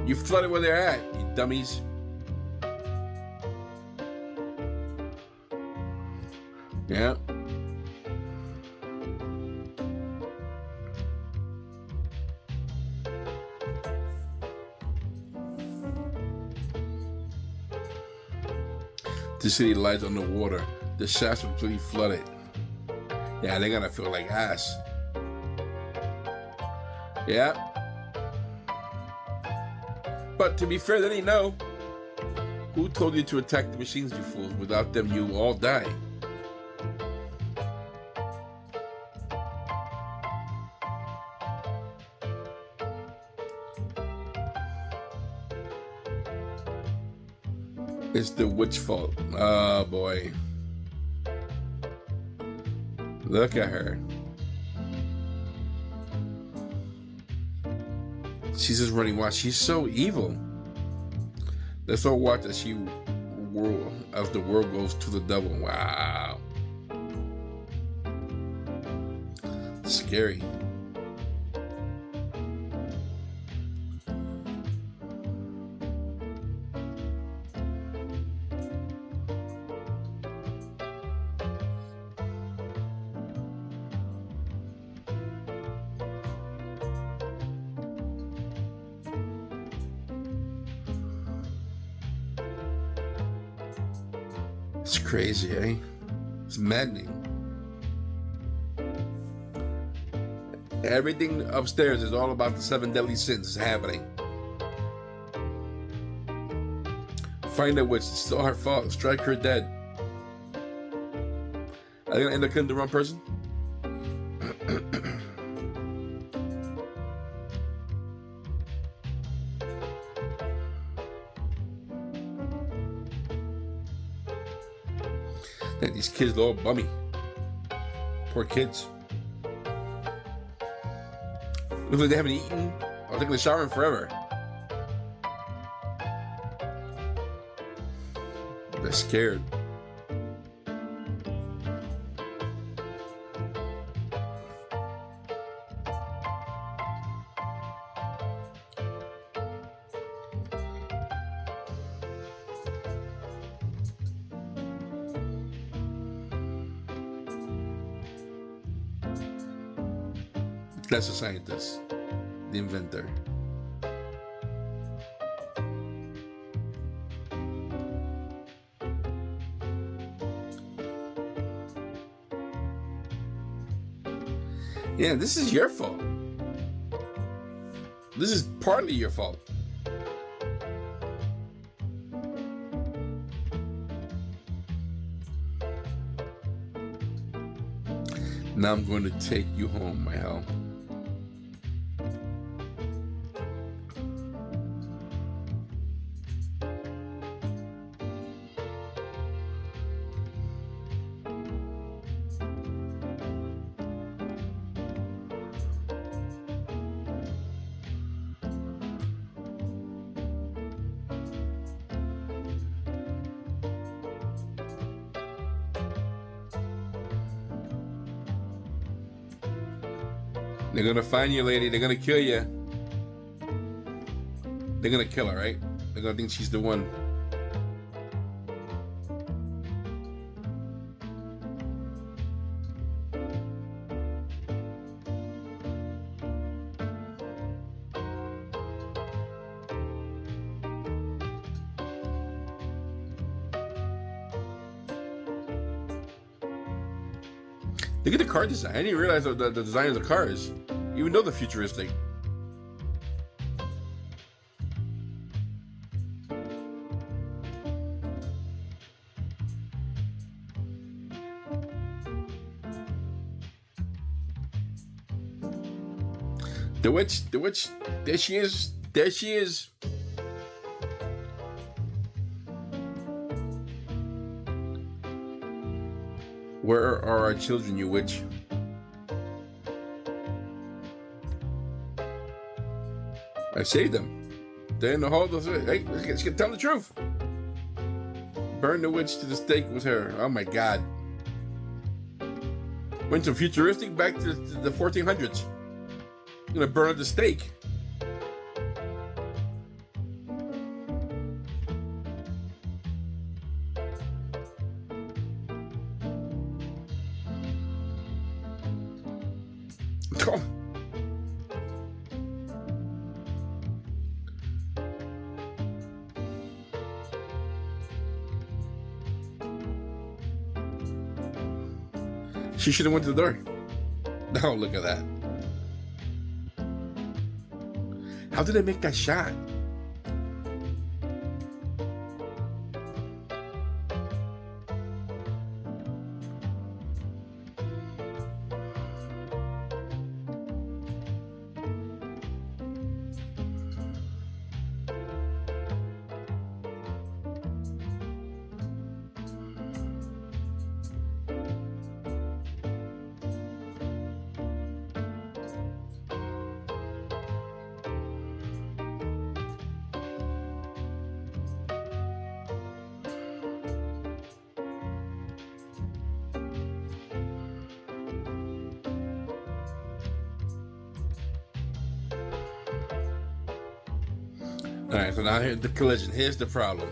You flooded where they're at, you dummies. Yeah. The city lies on the water. The shafts are completely flooded. Yeah, they're gonna feel like ass. Yeah. But to be fair, they didn't know. Who told you to attack the machines, you fools? Without them, you all die. It's the witch fault. Oh, boy. Look at her. She's just running wild. She's so evil. Let's all watch as the world goes to the devil. Wow. Scary. It's crazy, eh? It's maddening. Everything upstairs is all about the 7 deadly sins happening. Find a witch. It's still her fault. Strike her dead. Are they gonna end up killing the wrong person? these kids, they're all bummy. Poor kids. Looks like they haven't eaten or taken a shower in forever. They're scared. That's a scientist, the inventor. Yeah, this is your fault. This is partly your fault. Now I'm going to take you home, my hell. They're gonna find you, lady. They're gonna kill you. They're gonna kill her, right? They're gonna think she's the one. Look at the car design. I didn't realize the design of the cars, even though they're futuristic. The witch, there she is. Where are our children, you witch? I saved them. They're in the hall. Hey, let's tell them the truth. Burn the witch to the stake with her. Oh my God. Went from futuristic back to the 1400s. I'm gonna burn at the stake. Oh. She should have went to the door. Oh, look at that. How did they make that shot? All right, so now here's the collision. Here's the problem.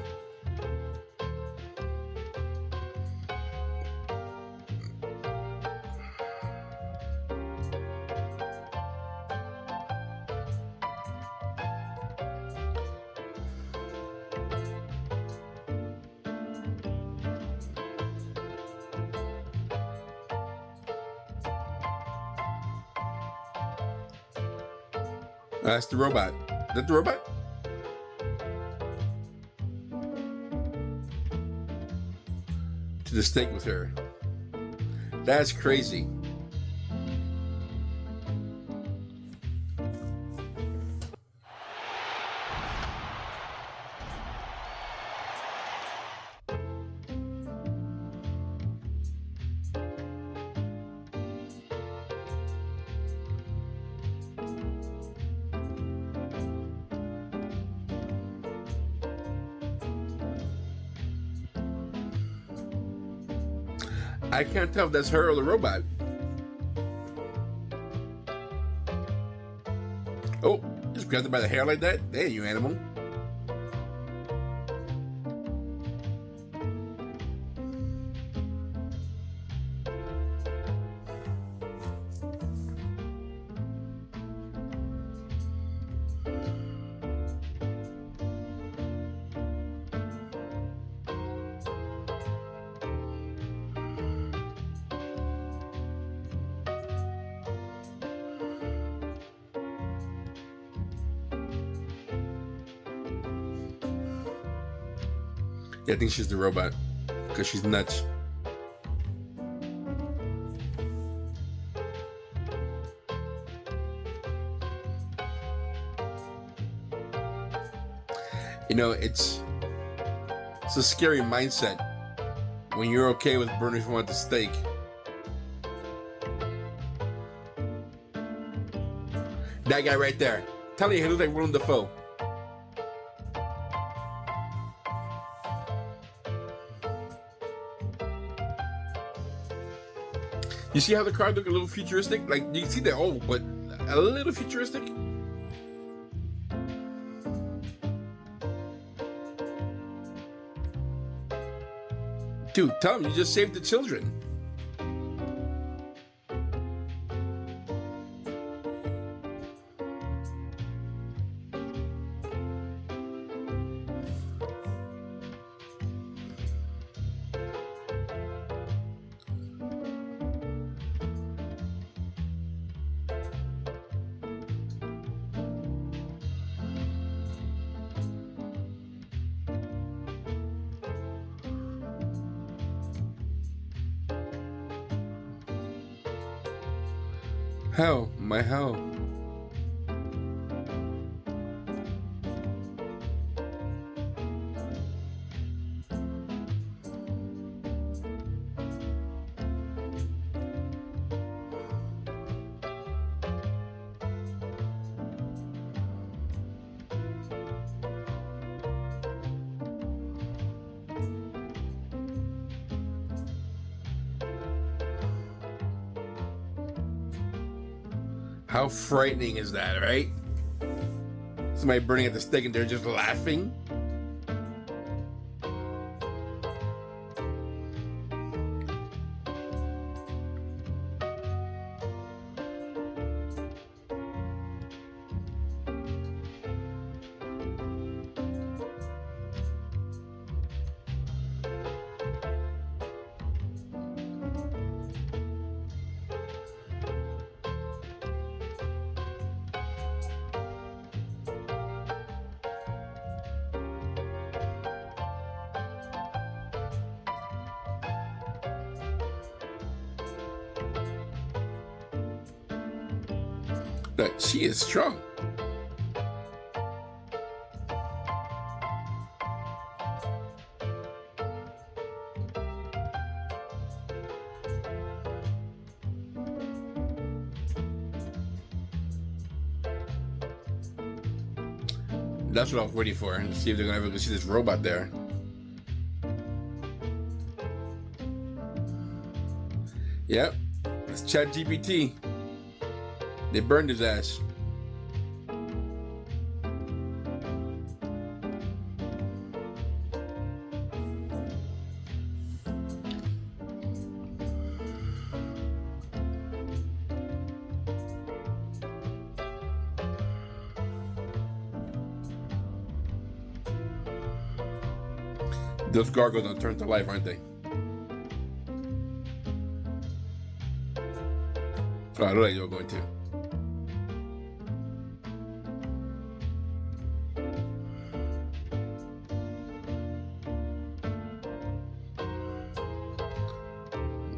That's the robot. Is that the robot? To the stake with her. That's crazy. I can't tell if that's her or the robot. Oh, just grabbed it by the hair like that? There, you animal. Yeah, I think she's the robot because she's nuts. You know, it's a scary mindset when you're okay with burning someone at the stake. That guy right there. Tell you, he looks like Willem Dafoe. You see how the car look a little futuristic? Like, you see they're old, but a little futuristic? Dude, tell him you just saved the children. How? My how? How frightening is that, right? Somebody burning at the stake and they're just laughing. But she is strong. That's what I was waiting for. And see if they're gonna ever see this robot there. Yep, it's ChatGPT. They burned his ass. Those gargoyles don't turn to life, aren't they? Oh, I look like you're going to.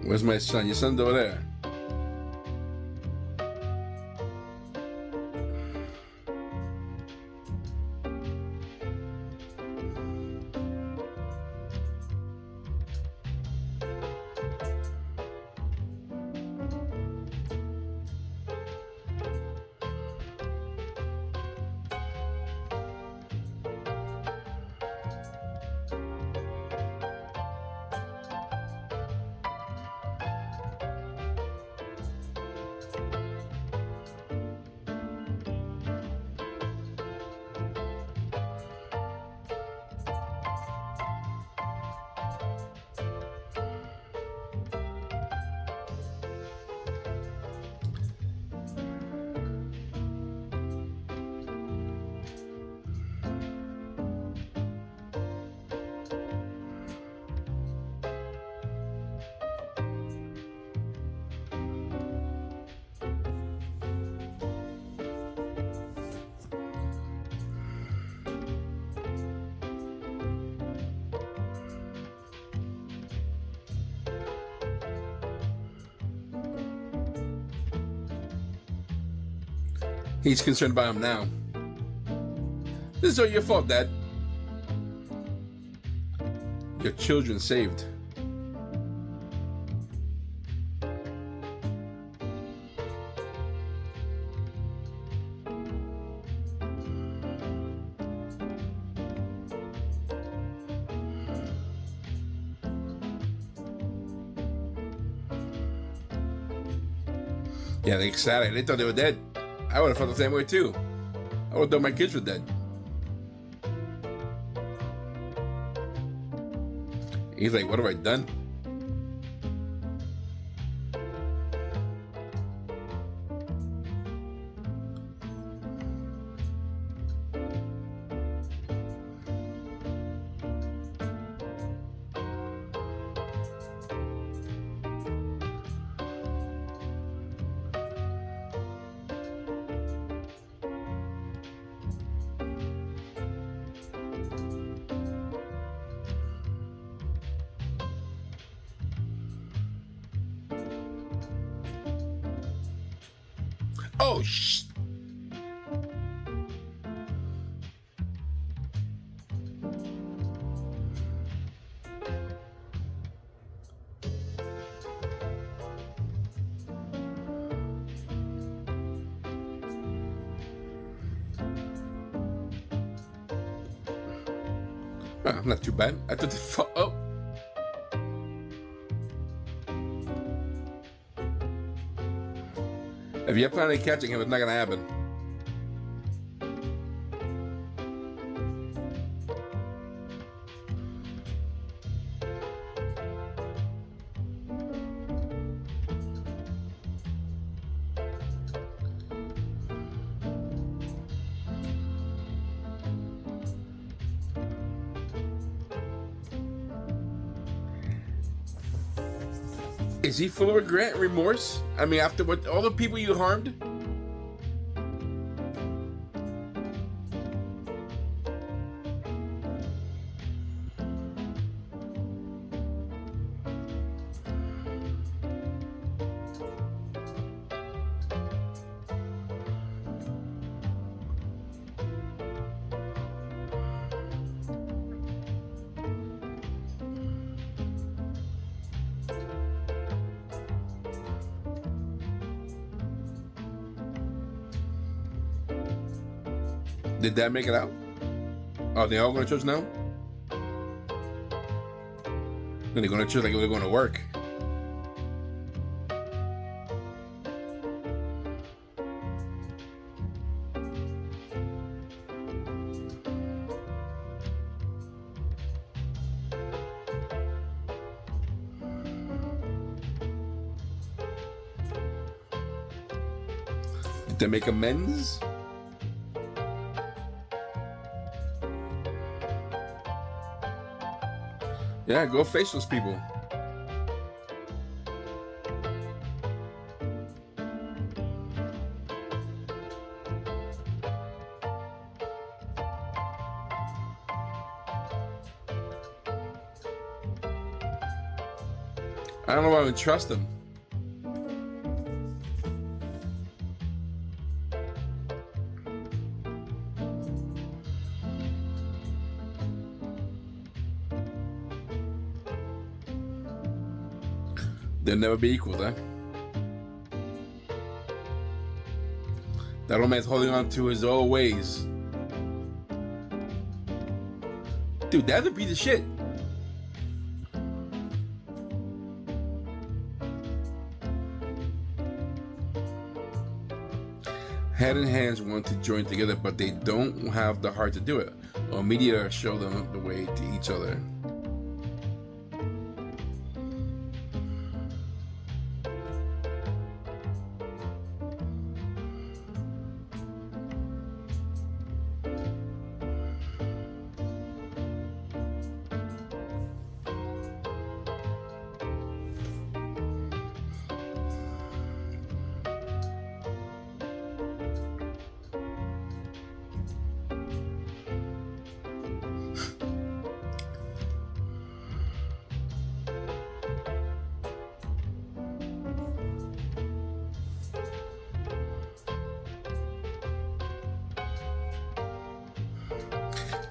Where's my son? Your son's over there. He's concerned about him now. This is all your fault, Dad. Your children saved. Yeah, they're ecstatic. They thought they were dead. I would have felt the same way too. I would have thought my kids were dead. He's like, what have I done? Oh, shh. Oh, not too bad. I thought oh. If you're planning on catching him, it's not gonna happen. Is he full of regret and remorse? I mean, after what all the people you harmed? Did Dad make it out? Oh, they all going to church now? Then they're going to church like they're going to work. Did they make amends? Yeah, go face those people. I don't know why I would trust them. They'll never be equal, huh? That old man's holding on to his old ways. Dude, that's a piece of shit. Head and hands want to join together, but they don't have the heart to do it. Or media show them the way to each other.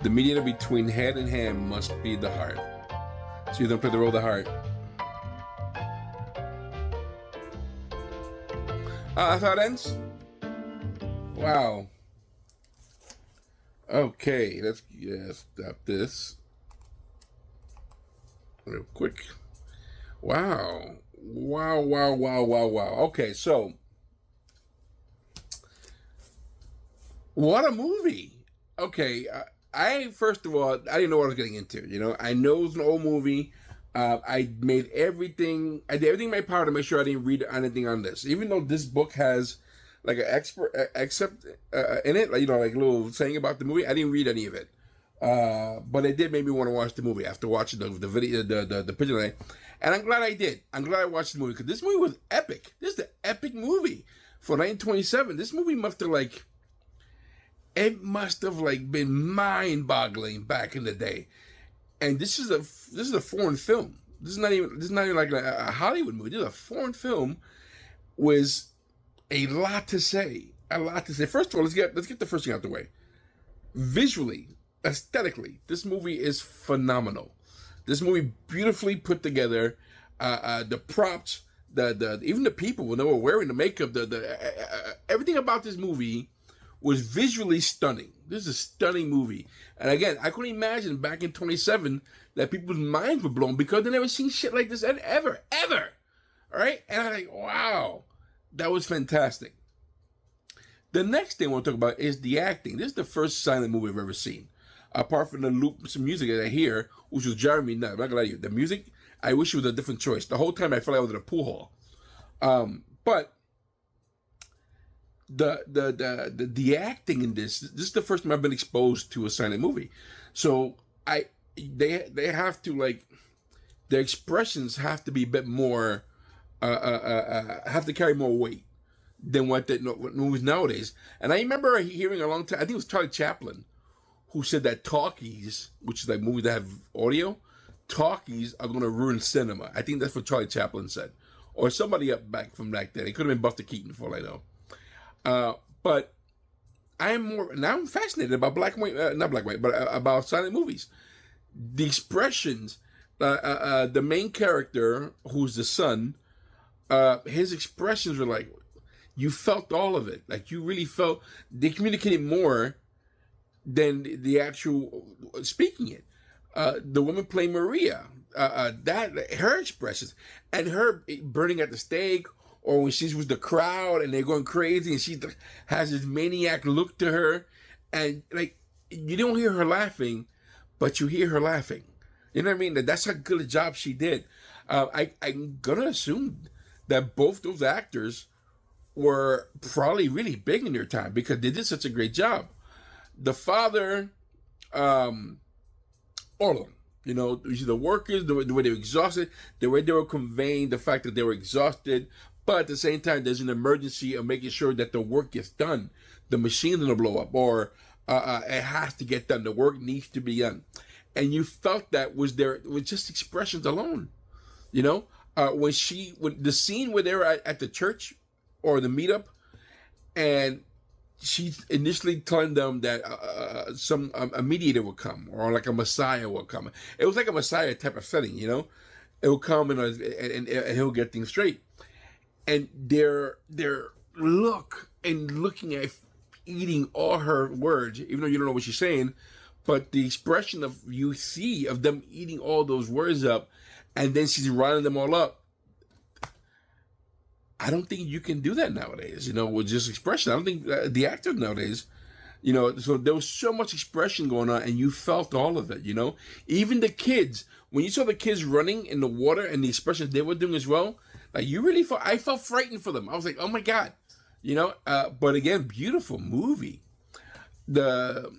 The mediator between head and hand must be the heart. So you're gonna play the role of the heart. That's how it ends? Wow. Okay, let's stop this real quick. Wow. Okay, so what a movie. Okay, I first of all, I didn't know what I was getting into. You know, I know it's an old movie. I did everything in my power to make sure I didn't read anything on this, even though this book has like an excerpt in it, like, you know, like a little saying about the movie. I didn't read any of it, but it did make me want to watch the movie after watching the video, the picture, and I'm glad I did. I'm glad I watched the movie because this movie was epic. This is the epic movie for 1927. This movie must have been mind-boggling back in the day. And this is a foreign film. This is not even like a Hollywood movie. This is a foreign film. Was a lot to say. First of all, let's get the first thing out the way. Visually, aesthetically, this movie is phenomenal. This movie beautifully put together. The props, even the people when they were wearing the makeup, everything about this movie was visually stunning. This is a stunning movie. And again, I couldn't imagine back in 27 that people's minds were blown because they never seen shit like this ever. All right? And I'm like, wow, that was fantastic. The next thing I want to talk about is the acting. This is the first silent movie I've ever seen. Apart from the loop, some music that I hear, which was Jeremy Nutt. I'm not gonna lie to you. The music, I wish it was a different choice. The whole time I felt like I was in a pool hall. But the acting in this is the first time I've been exposed to a silent movie. So they have to, like, their expressions have to be a bit more have to carry more weight than what movies nowadays. And I remember hearing a long time, I think it was Charlie Chaplin, who said that talkies, which is like movies that have audio, talkies are going to ruin cinema. I think that's what Charlie Chaplin said, or somebody up back from back then. It could have been Buster Keaton, for all I know. But I'm fascinated about black and white, not black and white, but about silent movies. The expressions, the main character, who's the son, his expressions were like, you felt all of it. Like, you really felt, they communicated more than the actual speaking it. The woman playing Maria, her expressions, and her burning at the stake, or when she's with the crowd and they're going crazy and she has this maniac look to her, and like, you don't hear her laughing, but you hear her laughing. You know what I mean? That's how good a job she did. I'm gonna assume that both those actors were probably really big in their time because they did such a great job. The father, all of them. You know, the workers, the way they were exhausted, the way they were conveying the fact that they were exhausted, but at the same time, there's an emergency of making sure that the work gets done. The machine's gonna blow up, or it has to get done. The work needs to be done, and you felt that was there with just expressions alone. You know, when the scene where they were at the church or the meetup, and she's initially telling them that a mediator will come, or like a Messiah will come. It was like a Messiah type of setting, you know. It will come and he'll get things straight. And their look and looking at eating all her words, even though you don't know what she's saying, but the expression of you see of them eating all those words up, and then she's writing them all up. I don't think you can do that nowadays, you know, with just expression. I don't think the actors nowadays, you know, so there was so much expression going on and you felt all of it, you know. Even the kids, when you saw the kids running in the water and the expressions they were doing as well, like, you really felt, I felt frightened for them. I was like, oh my God, you know, but again, beautiful movie. The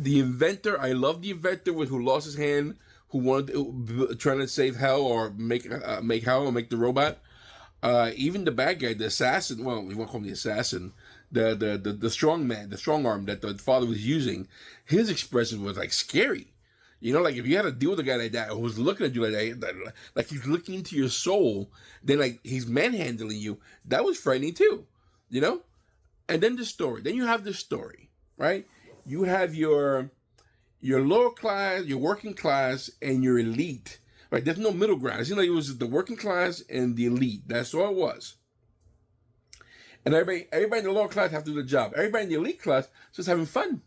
inventor, I love the inventor who lost his hand, who wanted trying to save Hell or make Hell or make the robot. Even the bad guy, the assassin, well, we won't call him the assassin, the strong man, the strong arm that the father was using, his expression was like scary. You know, like if you had to deal with a guy like that who was looking at you like that, like he's looking into your soul, then like he's manhandling you, that was frightening too, you know? And then the story. Then you have the story, right? You have your your lower class, your working class, and your elite. Right? There's no middle ground. It was the working class and the elite. That's all it was. And everybody in the lower class have to do the job. Everybody in the elite class is just having fun.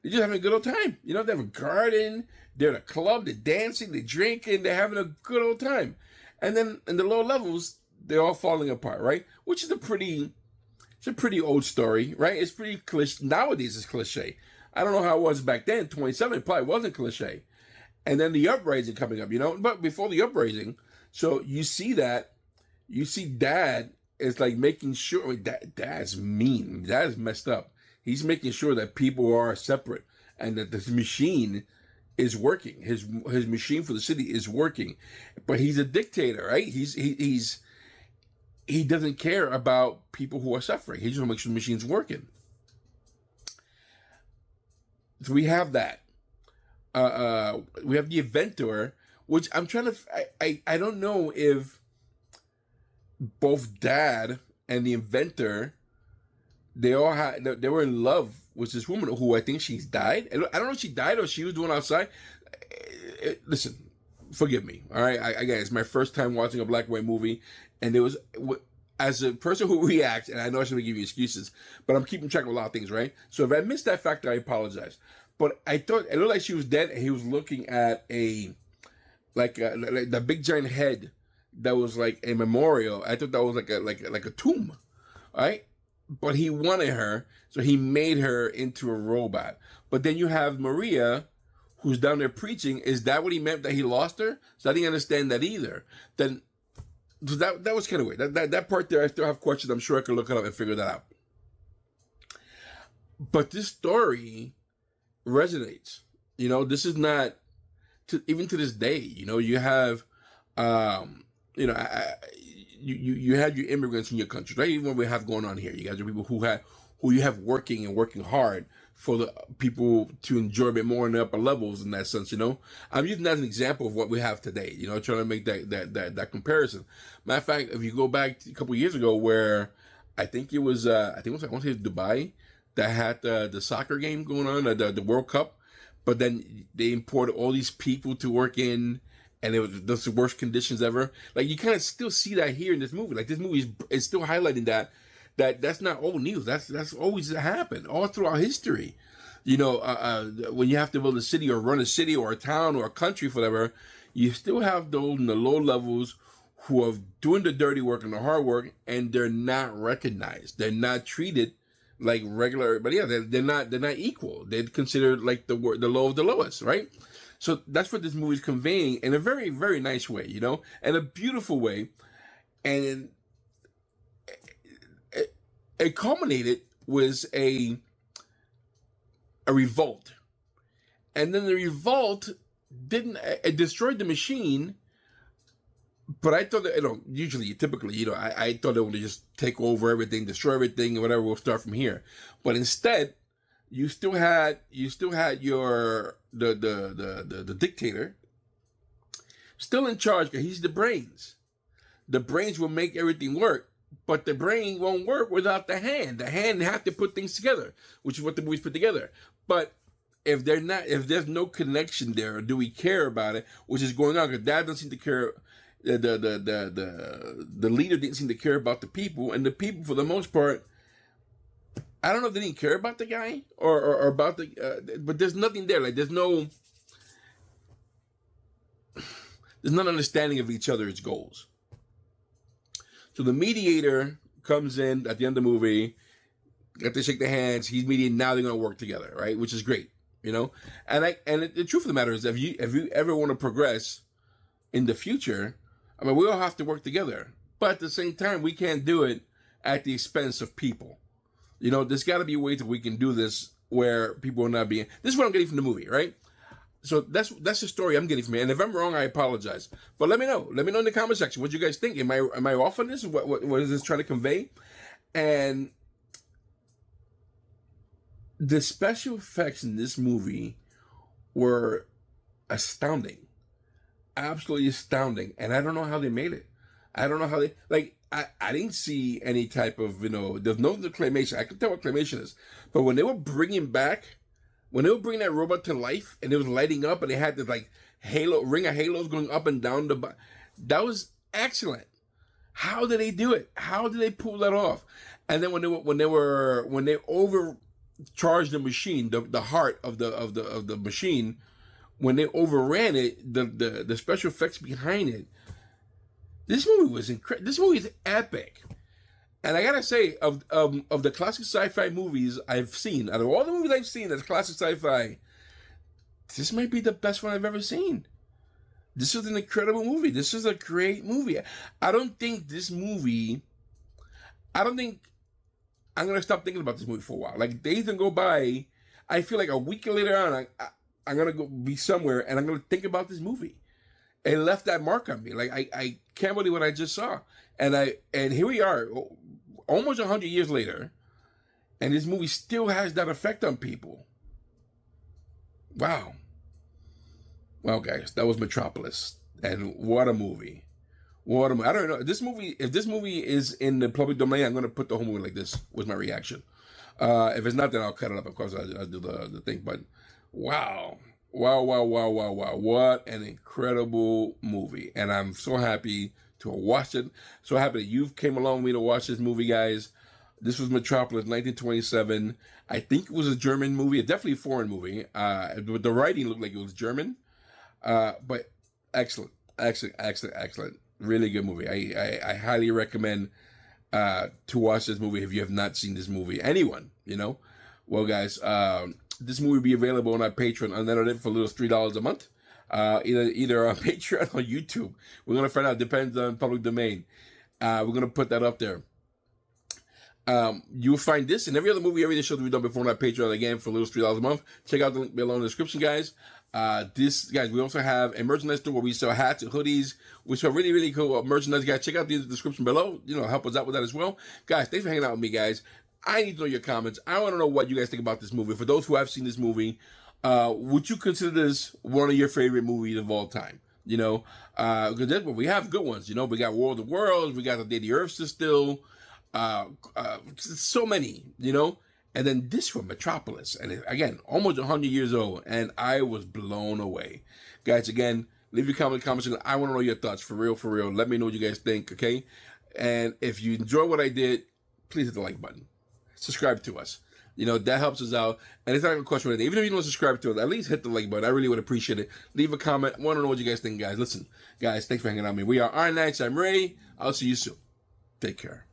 They're just having a good old time. They have a garden. They're at a club. They're dancing. They're drinking. They're having a good old time. And then in the lower levels, they're all falling apart, right? Which is a pretty old story, right? It's pretty cliche. Nowadays, it's cliche. I don't know how it was back then. 27, it probably wasn't cliche. And then the uprising coming up, But before the uprising, so you see Dad is like making sure. Dad's mean. Dad's messed up. He's making sure that people are separate and that this machine is working. His machine for the city is working, but he's a dictator, right? He doesn't care about people who are suffering. He just wants to make sure the machine's working. So we have that. We have the inventor, which I'm trying to. I don't know if both Dad and the inventor, they were in love with this woman who I think she's died. I don't know if she died or she was doing outside. Listen, forgive me. All right, again, it's my first time watching a black and white movie, and it was, as a person who reacts, and I know I shouldn't give you excuses, but I'm keeping track of a lot of things, right? So if I missed that factor, I apologize. But I thought it looked like she was dead, and he was looking at like the big giant head that was like a memorial. I thought that was like a tomb, right? But he wanted her, so he made her into a robot. But then you have Maria, who's down there preaching. Is that what he meant, that he lost her? So I didn't understand that either. Then so that was kind of weird. That part there, I still have questions. I'm sure I could look it up and figure that out. But this story resonates. This is not, even to this day. You have, you had your immigrants in your country, right? Even what we have going on here, you guys are people who you have working hard for the people to enjoy a bit more in the upper levels in that sense. I'm using that as an example of what we have today. Trying to make that comparison. Matter of fact, if you go back a couple of years ago, where I think it was I want to say Dubai that had the soccer game going on, the World Cup, but then they imported all these people to work in. And it was the worst conditions ever. Like, you kind of still see that here in this movie. Like, this movie is still highlighting that's not old news. That's always happened all throughout history. When you have to build a city or run a city or a town or a country, whatever, you still have those in the low levels who are doing the dirty work and the hard work, and they're not recognized. They're not treated like regular. But yeah, they're not equal. They're considered like the low of the lowest, right? So that's what this movie is conveying in a very, very nice way, and a beautiful way. And it culminated with a revolt. And then the revolt it destroyed the machine. But I thought that, typically, I thought it would just take over everything, destroy everything, and whatever, we'll start from here. But instead, you still had your the dictator still in charge, because he's the brains. The brains will make everything work, but the brain won't work without the hand. The hand have to put things together, which is what the movies put together. But if there's no connection there, or do we care about it, which is going on, because Dad doesn't seem to care. The leader didn't seem to care about the people, and the people, for the most part, I don't know if they didn't care about the guy or about but there's nothing there. Like, there's no understanding of each other's goals. So the mediator comes in at the end of the movie, got to shake their hands. He's mediating. Now they're going to work together, right? Which is great, And the truth of the matter is, if you ever want to progress in the future, we all have to work together. But at the same time, we can't do it at the expense of people. There's got to be a way that we can do this where people are not being. This is what I'm getting from the movie, right? So that's the story I'm getting from it. And if I'm wrong, I apologize. But let me know. Let me know in the comment section what you guys think. Am I off on this? What is this trying to convey? And the special effects in this movie were astounding, absolutely astounding. And I don't know how they made it. I don't know how they I didn't see any type of, there's no claymation. I can tell what claymation is. But when they were bringing back when they would bring that robot to life and it was lighting up and they had this like ring of halos going up and down that was excellent. How did they do it? How did they pull that off? And then when they overcharged the machine, the heart of the machine, when they overran it, the special effects behind it, this movie was incredible. This movie is epic. And I gotta say, of the classic sci-fi movies I've seen, out of all the movies I've seen that's classic sci-fi, this might be the best one I've ever seen. This is an incredible movie. This is a great movie. I don't think I'm gonna stop thinking about this movie for a while. Like, days can go by. I feel like a week later on, I'm gonna go be somewhere and I'm gonna think about this movie. It left that mark on me. Like, I can't believe what I just saw. And here we are, almost 100 years later, and this movie still has that effect on people. Wow. Well, guys, that was Metropolis, and what a movie! What a movie! I don't know if this movie is in the public domain. I'm going to put the whole movie like this. Was my reaction. If it's not, then I'll cut it up. Of course, I'll do the thing. But wow, what an incredible movie! And I'm so happy to have watched it. So happy that you came along with me to watch this movie, guys. This was Metropolis, 1927. I think it was a German movie, definitely a foreign movie. But the writing looked like it was German. But excellent. Really good movie. I highly recommend to watch this movie if you have not seen this movie. Anyone, you know. Well, guys, this movie will be available on our Patreon unedited for a little $3 a month. Either on Patreon or YouTube. We're gonna find out. Depends on public domain. We're gonna put that up there. You'll find this and every other movie, every show that we've done before on our Patreon again for a little $3 a month. Check out the link below in the description, guys. We also have a merchandise store where we sell hats and hoodies, which are really, really cool merchandise, guys. Check out the description below. Help us out with that as well. Guys, thanks for hanging out with me, guys. I need to know your comments. I want to know what you guys think about this movie. For those who have seen this movie, would you consider this one of your favorite movies of all time? Because we have good ones. We got War of the Worlds, we got The Day the Earth Stood Still, so many, and then this one, Metropolis, and again, almost 100 years old, and I was blown away. Guys, again, leave your comment in the comment section. I want to know your thoughts, for real. Let me know what you guys think, okay? And if you enjoy what I did, please hit the like button. Subscribe to us. That helps us out. And it's not a question or anything. Even if you don't subscribe to us, at least hit the like button. I really would appreciate it. Leave a comment. I want to know what you guys think, guys. Listen, guys, thanks for hanging out with me. We are Iron Knights. I'm Ray. I'll see you soon. Take care.